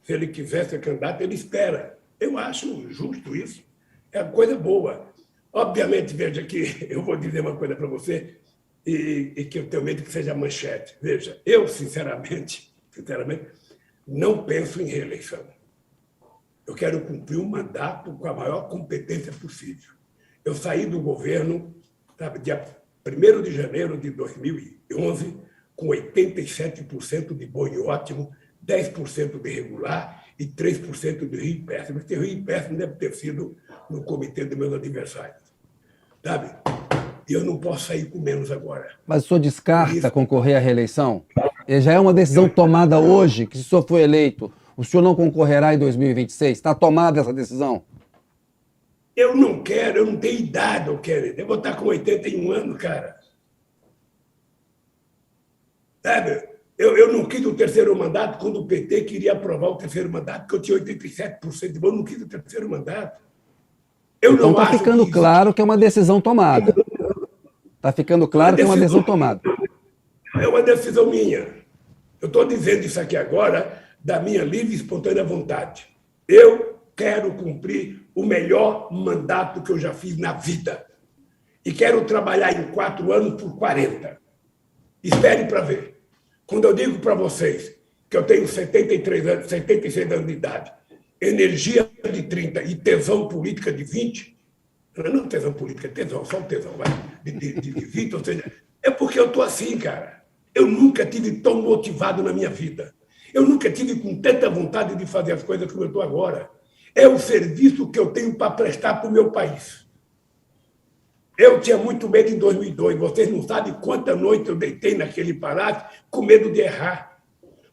Se ele quiser ser candidato, ele espera. Eu acho justo isso. É uma coisa boa. Obviamente, veja que eu vou dizer uma coisa para você e que eu tenho medo que seja manchete. Veja, eu, sinceramente, não penso em reeleição. Eu quero cumprir um mandato com a maior competência possível. Eu saí do governo, dia 1º de janeiro de 2011, com 87% de bom e ótimo, 10% de regular e 3% de ruim e péssimo. Esse ruim e péssimo deve ter sido no comitê dos meus adversários. Sabe? E eu não posso sair com menos agora. Mas o senhor descarta concorrer à reeleição? E já é uma decisão tomada hoje, que se o senhor for eleito, o senhor não concorrerá em 2026? Está tomada essa decisão? Eu não quero, eu não tenho idade, eu vou estar com 81 anos, cara. Sabe? Eu não quis o 3º mandato quando o PT queria aprovar o 3º mandato, porque eu tinha 87% de voto, eu não quis o 3º mandato. Então está ficando claro que é uma decisão tomada. Está ficando claro que é uma decisão tomada. É uma decisão minha. Eu estou dizendo isso aqui agora da minha livre e espontânea vontade. Eu quero cumprir o melhor mandato que eu já fiz na vida. E quero trabalhar em 4 anos por 40. Espere para ver. Quando eu digo para vocês que eu tenho 76 anos de idade, energia de 30 e tesão política de 20, não tesão política, tesão, só o tesão, vai, de 20, ou seja, é porque eu estou assim, cara. Eu nunca tive tão motivado na minha vida. Eu nunca tive com tanta vontade de fazer as coisas como eu estou agora. É o serviço que eu tenho para prestar para o meu país. Eu tinha muito medo em 2002. Vocês não sabem quanta noite eu deitei naquele palácio com medo de errar.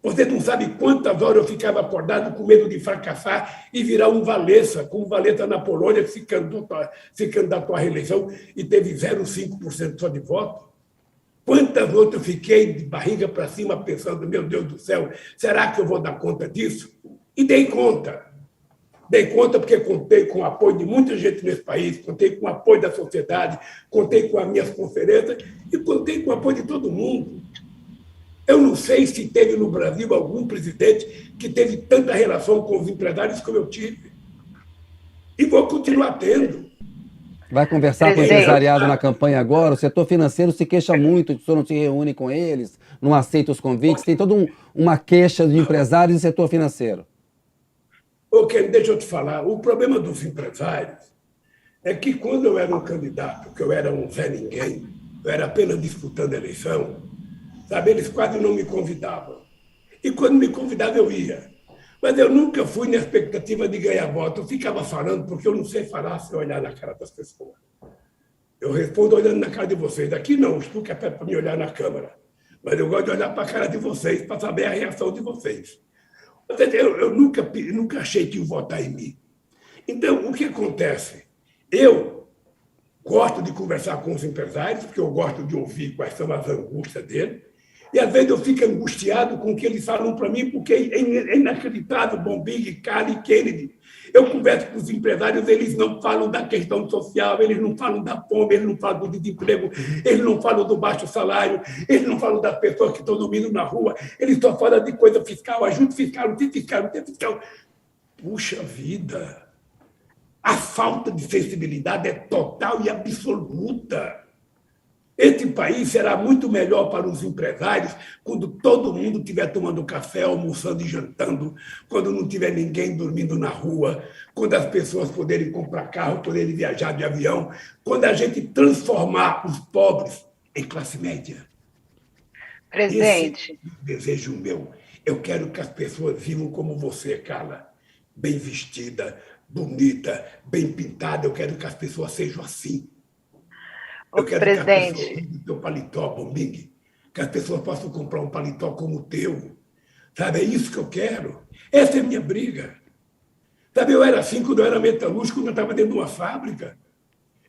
Você não sabe quantas horas eu ficava acordado com medo de fracassar e virar um Wałęsa, como Wałęsa na Polônia, que se candidatou à reeleição e teve 0,5% só de voto. Quantas outras eu fiquei de barriga para cima pensando, meu Deus do céu, será que eu vou dar conta disso? E dei conta. Dei conta porque contei com o apoio de muita gente nesse país, contei com o apoio da sociedade, contei com as minhas conferências e contei com o apoio de todo mundo. Eu não sei se teve no Brasil algum presidente que teve tanta relação com os empresários como eu tive. E vou continuar tendo. Vai conversar com o empresariado na campanha agora? O setor financeiro se queixa muito, o senhor não se reúne com eles, não aceita os convites, tem toda uma queixa de empresários e setor financeiro. Ok, deixa eu te falar. O problema dos empresários é que quando eu era um candidato, que eu era um Zé Ninguém, eu era apenas disputando a eleição, sabe, eles quase não me convidavam. E quando me convidavam, eu ia. Mas eu nunca fui na expectativa de ganhar voto. Eu ficava falando, porque eu não sei falar sem olhar na cara das pessoas. Eu respondo olhando na cara de vocês. Aqui não, estou que é para me olhar na câmera. Mas eu gosto de olhar para a cara de vocês, para saber a reação de vocês. Eu nunca achei que iam votar em mim. Então, o que acontece? Eu gosto de conversar com os empresários, porque eu gosto de ouvir quais são as angústias deles. E, às vezes, eu fico angustiado com o que eles falam para mim, porque é inacreditável, Bombig, Cali, Kennedy. Eu converso com os empresários, eles não falam da questão social, eles não falam da fome, eles não falam do desemprego, eles não falam do baixo salário, eles não falam das pessoas que estão dormindo na rua, eles só falam de coisa fiscal, ajuste fiscal, não tem fiscal, não tem fiscal. Puxa vida! A falta de sensibilidade é total e absoluta. Este país será muito melhor para os empresários quando todo mundo estiver tomando café, almoçando e jantando, quando não tiver ninguém dormindo na rua, quando as pessoas poderem comprar carro, poderem viajar de avião, quando a gente transformar os pobres em classe média. Presidente. Esse é o desejo meu. Eu quero que as pessoas vivam como você, Carla, bem vestida, bonita, bem pintada. Eu quero que as pessoas sejam assim. Eu quero presidente, que as pessoas usem o teu paletó, Bombig, que as pessoas possam comprar um paletó como o teu. Sabe, é isso que eu quero. Essa é a minha briga. Sabe, eu era assim quando eu era metalúrgico, quando eu estava dentro de uma fábrica.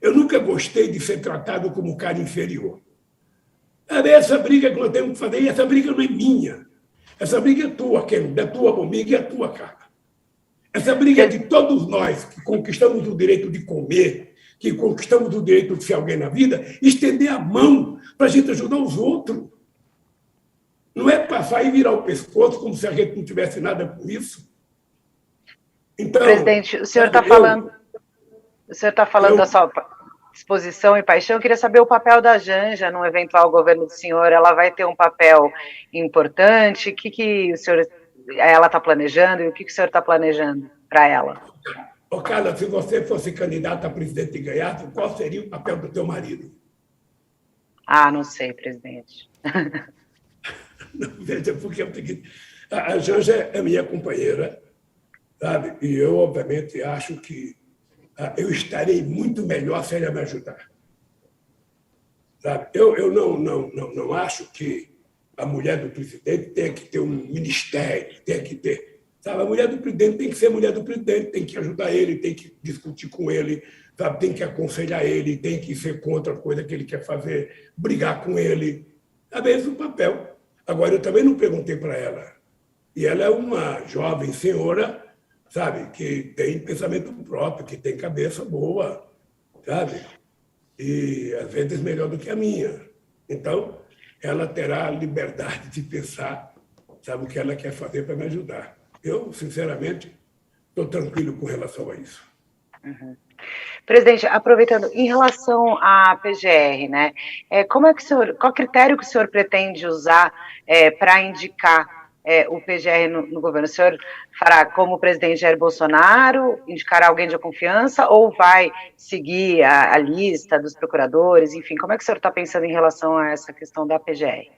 Eu nunca gostei de ser tratado como um cara inferior. Sabe, essa briga que nós temos que fazer, e essa briga não é minha. Essa briga é tua, Ken, é tua, Bombig, e é tua, cara. Essa briga é de todos nós que conquistamos o direito de comer, que conquistamos o direito de ser alguém na vida, estender a mão para a gente ajudar os outros. Não é passar e virar o pescoço como se a gente não tivesse nada com isso. Então, presidente, o senhor está falando da sua disposição e paixão. Eu queria saber o papel da Janja no eventual governo do senhor. Ela vai ter um papel importante? O que o senhor, ela está planejando e o que o senhor está planejando para ela? Ô, Carla, se você fosse candidata a presidente e ganhasse, qual seria o papel do teu marido? Ah, não sei, presidente. Não, veja, porque a Janja é minha companheira, sabe? E eu, obviamente, acho que eu estarei muito melhor se ela me ajudar. Sabe? Eu não acho que a mulher do presidente tenha que ter um ministério, tenha que ter... Sabe, a mulher do presidente tem que ser mulher do presidente, tem que ajudar ele, tem que discutir com ele, sabe, tem que aconselhar ele, tem que ser contra a coisa que ele quer fazer, brigar com ele. É esse o papel. Agora, eu também não perguntei para ela. E ela é uma jovem senhora, sabe, que tem pensamento próprio, que tem cabeça boa, sabe? E, às vezes, melhor do que a minha. Então, ela terá a liberdade de pensar, sabe, o que ela quer fazer para me ajudar. Eu, sinceramente, estou tranquilo com relação a isso. Uhum. Presidente, aproveitando, em relação à PGR, né, qual critério que o senhor pretende usar para indicar o PGR no governo? O senhor fará como o presidente Jair Bolsonaro, indicará alguém de confiança, ou vai seguir a lista dos procuradores? Enfim, como é que o senhor está pensando em relação a essa questão da PGR?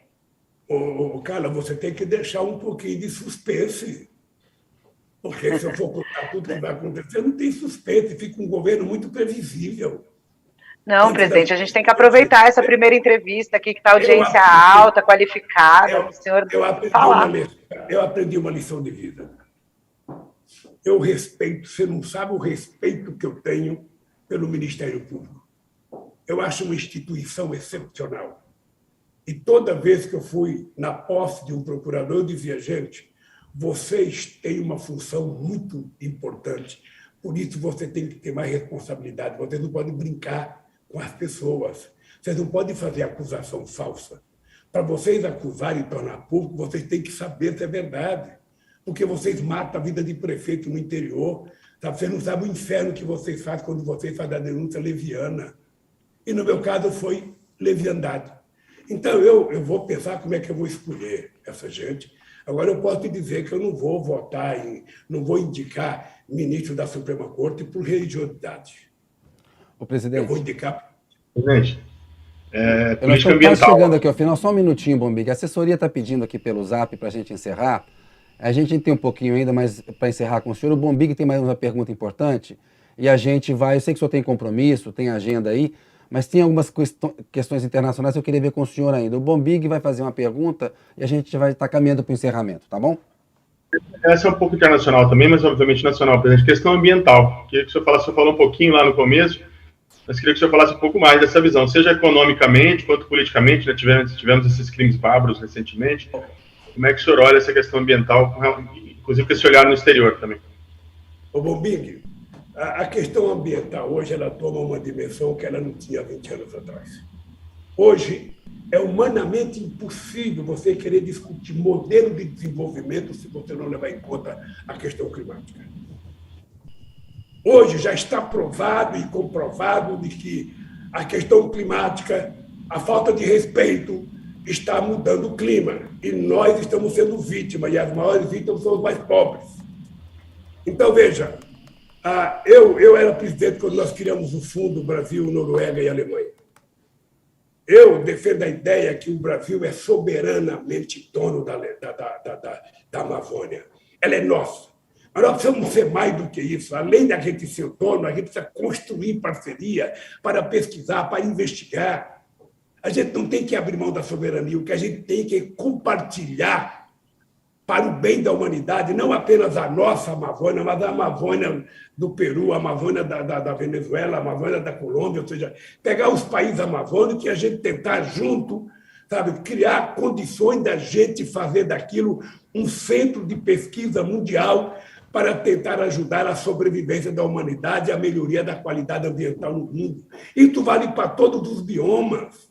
Carla, você tem que deixar um pouquinho de suspense. Porque se eu for contar tudo que vai acontecer, não tem suspense, fica um governo muito previsível. Não, presidente, a gente tem que aproveitar essa primeira entrevista aqui, que está audiência alta, qualificada, o senhor falar. Eu aprendi uma lição de vida. Eu respeito, você não sabe o respeito que eu tenho pelo Ministério Público. Eu acho uma instituição excepcional. E toda vez que eu fui na posse de um procurador, eu dizia, gente, vocês têm uma função muito importante, por isso você tem que ter mais responsabilidade, vocês não podem brincar com as pessoas, vocês não podem fazer acusação falsa. Para vocês acusarem e tornar público, vocês têm que saber se é verdade, porque vocês matam a vida de prefeito no interior, sabe? Vocês não sabem o inferno que vocês fazem quando vocês fazem a denúncia leviana. E no meu caso foi leviandade. Então eu vou pensar como é que eu vou escolher essa gente. Agora eu posso te dizer que eu não vou votar, não vou indicar ministro da Suprema Corte por religiosidade. O presidente. Eu vou indicar. Presidente, nós estamos chegando aqui ao final, só um minutinho, Bombig. A assessoria está pedindo aqui pelo Zap para a gente encerrar. A gente tem um pouquinho ainda, mas para encerrar com o senhor, o Bombig tem mais uma pergunta importante e a gente vai. Eu sei que o senhor tem compromisso, tem agenda aí, mas tem algumas questões internacionais que eu queria ver com o senhor ainda. O Bombig vai fazer uma pergunta e a gente vai estar caminhando para o encerramento, tá bom? Essa é um pouco internacional também, mas obviamente nacional, presidente. Questão ambiental. Queria que o senhor falou um pouquinho lá no começo, mas queria que o senhor falasse um pouco mais dessa visão, seja economicamente quanto politicamente, né? Tivemos esses crimes bárbaros recentemente. Como é que o senhor olha essa questão ambiental, inclusive com esse olhar no exterior também? Ô, Bombig, a questão ambiental hoje ela toma uma dimensão que ela não tinha 20 anos atrás. Hoje é humanamente impossível você querer discutir modelo de desenvolvimento se você não levar em conta a questão climática. Hoje já está provado e comprovado de que a questão climática, a falta de respeito, está mudando o clima. E nós estamos sendo vítimas, e as maiores vítimas são os mais pobres. Então, veja, eu era presidente quando nós criamos o Fundo Brasil, Noruega e Alemanha. Eu defendo a ideia que o Brasil é soberanamente dono da Amazônia. Ela é nossa. Mas nós precisamos ser mais do que isso. Além da gente ser dono, a gente precisa construir parceria para pesquisar, para investigar. A gente não tem que abrir mão da soberania, o que a gente tem que compartilhar para o bem da humanidade, não apenas a nossa Amazônia, mas a Amazônia do Peru, a Amazônia da Venezuela, a Amazônia da Colômbia, ou seja, pegar os países amazônicos e a gente tentar junto, sabe, criar condições da gente fazer daquilo um centro de pesquisa mundial para tentar ajudar a sobrevivência da humanidade e a melhoria da qualidade ambiental no mundo. Isso vale para todos os biomas.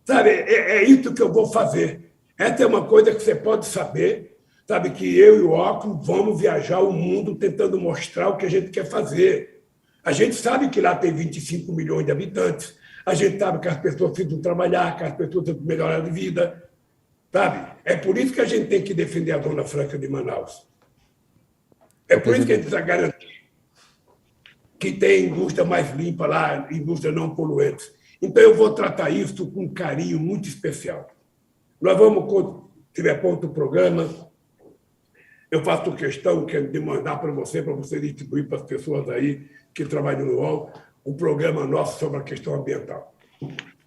Sabe, é isso que eu vou fazer. Essa é uma coisa que você pode saber, sabe, que eu e o Óculos vamos viajar o mundo tentando mostrar o que a gente quer fazer. A gente sabe que lá tem 25 milhões de habitantes, a gente sabe que as pessoas precisam trabalhar, que as pessoas precisam melhorar de vida, sabe? É por isso que a gente tem que defender a Zona Franca de Manaus. É por isso que a gente precisa garantir que tem indústria mais limpa lá, indústria não poluente. Então, eu vou tratar isso com um carinho muito especial. Nós vamos, quando tiver pronto o programa, eu faço questão de mandar para você distribuir para as pessoas aí que trabalham no UOL, o programa nosso sobre a questão ambiental.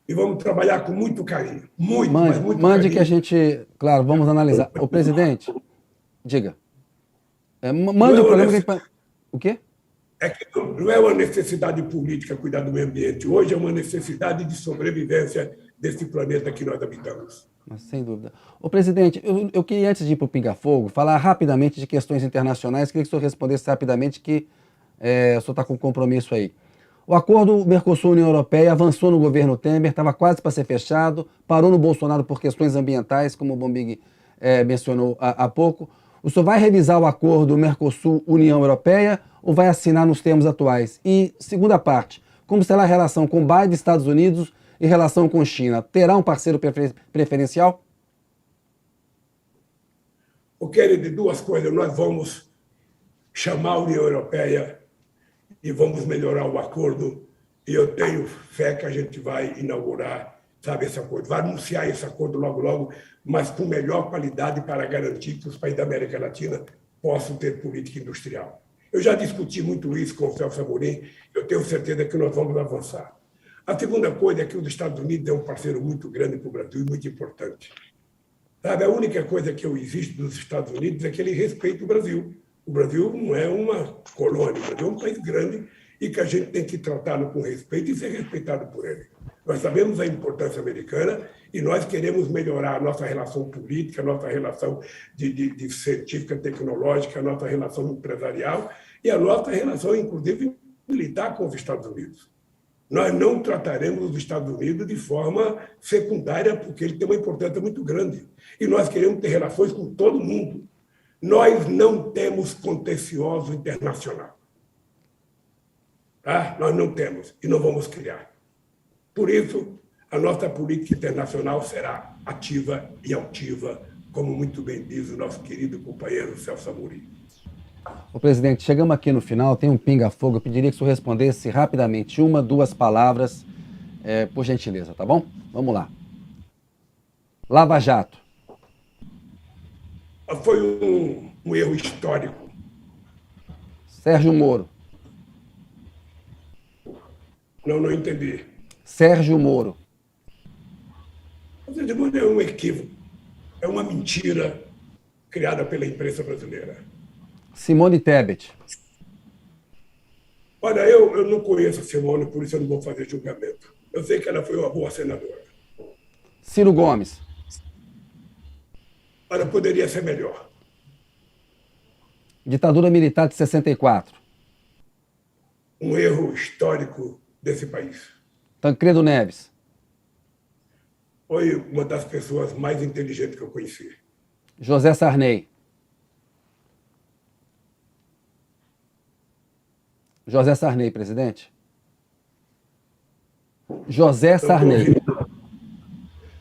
E vamos trabalhar com muito carinho. Muito mande carinho. Que a gente, claro, vamos analisar. O presidente, diga. Mande o programa que a gente... O quê? É que não é uma necessidade política cuidar do meio ambiente. Hoje é uma necessidade de sobrevivência desse planeta que nós habitamos. Mas, sem dúvida. Ô, presidente, eu queria, antes de ir para o Pinga Fogo, falar rapidamente de questões internacionais. Queria que o senhor respondesse rapidamente, que o senhor está com compromisso aí. O acordo Mercosul-União Europeia avançou no governo Temer, estava quase para ser fechado, parou no Bolsonaro por questões ambientais, como o Bombig mencionou há pouco. O senhor vai revisar o acordo Mercosul-União Europeia ou vai assinar nos termos atuais? E, segunda parte, como será a relação com Biden, Estados Unidos e relação com China? Terá um parceiro preferencial? Eu quero de duas coisas. Nós vamos chamar a União Europeia e vamos melhorar o acordo. E eu tenho fé que a gente vai inaugurar, sabe, esse acordo. Vai anunciar esse acordo logo, logo, mas com melhor qualidade para garantir que os países da América Latina possam ter política industrial. Eu já discuti muito isso com o Celso Amorim, eu tenho certeza que nós vamos avançar. A segunda coisa é que os Estados Unidos é um parceiro muito grande para o Brasil e muito importante. Sabe, a única coisa que eu exijo dos Estados Unidos é que ele respeite o Brasil. O Brasil não é uma colônia, o Brasil é um país grande e que a gente tem que tratá-lo com respeito e ser respeitado por ele. Nós sabemos a importância americana e nós queremos melhorar a nossa relação política, a nossa relação de científica, tecnológica, a nossa relação empresarial e a nossa relação, inclusive, militar com os Estados Unidos. Nós não trataremos os Estados Unidos de forma secundária, porque ele tem uma importância muito grande. E nós queremos ter relações com todo mundo. Nós não temos contencioso internacional. Tá? Nós não temos e não vamos criar. Por isso, a nossa política internacional será ativa e altiva, como muito bem diz o nosso querido companheiro Celso Amorim. Ô, presidente, chegamos aqui no final, tem um pinga-fogo, eu pediria que o senhor respondesse rapidamente, 1, 2 palavras, por gentileza, tá bom? Vamos lá. Lava Jato. Foi um erro histórico. Sérgio Moro. Não entendi. Sérgio Moro. O Sérgio Moro é um equívoco, é uma mentira criada pela imprensa brasileira. Simone Tebet. Olha, eu não conheço a Simone, por isso eu não vou fazer julgamento. Eu sei que ela foi uma boa senadora. Ciro Gomes. Olha, poderia ser melhor. Ditadura militar de 64. Um erro histórico desse país. Tancredo Neves. Foi uma das pessoas mais inteligentes que eu conheci. José Sarney. José Sarney, presidente. José Sarney.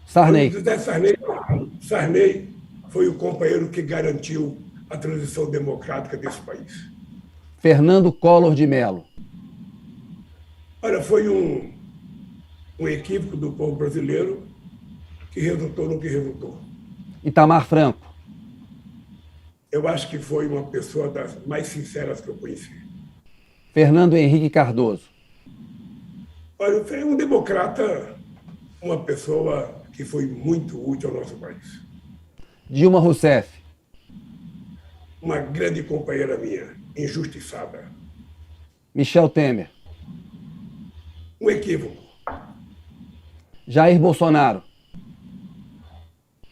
Sarney. José Sarney foi o companheiro que garantiu a transição democrática desse país. Fernando Collor de Mello. Olha, foi um equívoco do povo brasileiro que resultou no que resultou. Itamar Franco. Eu acho que foi uma pessoa das mais sinceras que eu conheci. Fernando Henrique Cardoso. Olha, foi um democrata, uma pessoa que foi muito útil ao nosso país. Dilma Rousseff. Uma grande companheira minha, injustiçada. Michel Temer. Um equívoco. Jair Bolsonaro.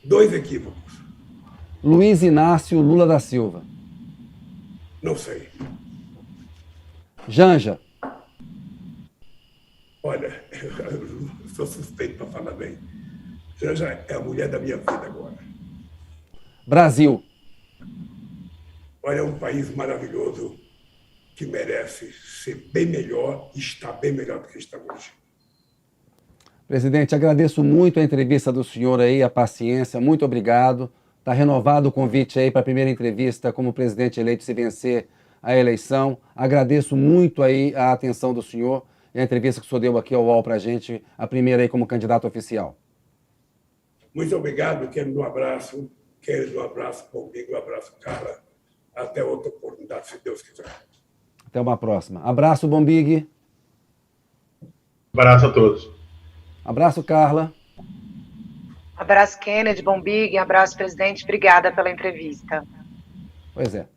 2 equívocos. Luiz Inácio Lula da Silva. Não sei. Janja. Olha, eu sou suspeito para falar bem. Janja é a mulher da minha vida agora. Brasil. Olha, é um país maravilhoso que merece ser bem melhor e está bem melhor do que está hoje. Presidente, agradeço muito a entrevista do senhor aí, a paciência, muito obrigado. Está renovado o convite aí para a primeira entrevista como presidente eleito se vencer a eleição. Agradeço muito aí a atenção do senhor e a entrevista que o senhor deu aqui ao UOL para a gente, a primeira aí como candidato oficial. Muito obrigado, quero um abraço comigo, um abraço, Carla. Até outra oportunidade, se Deus quiser. Até uma próxima. Abraço, Bombig. Abraço a todos. Abraço, Carla. Abraço, Kennedy, Bombig, abraço, presidente. Obrigada pela entrevista. Pois é.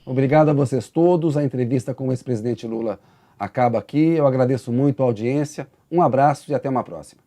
Obrigado a vocês todos. A entrevista com o ex-presidente Lula acaba aqui. Eu agradeço muito a audiência. Um abraço e até uma próxima.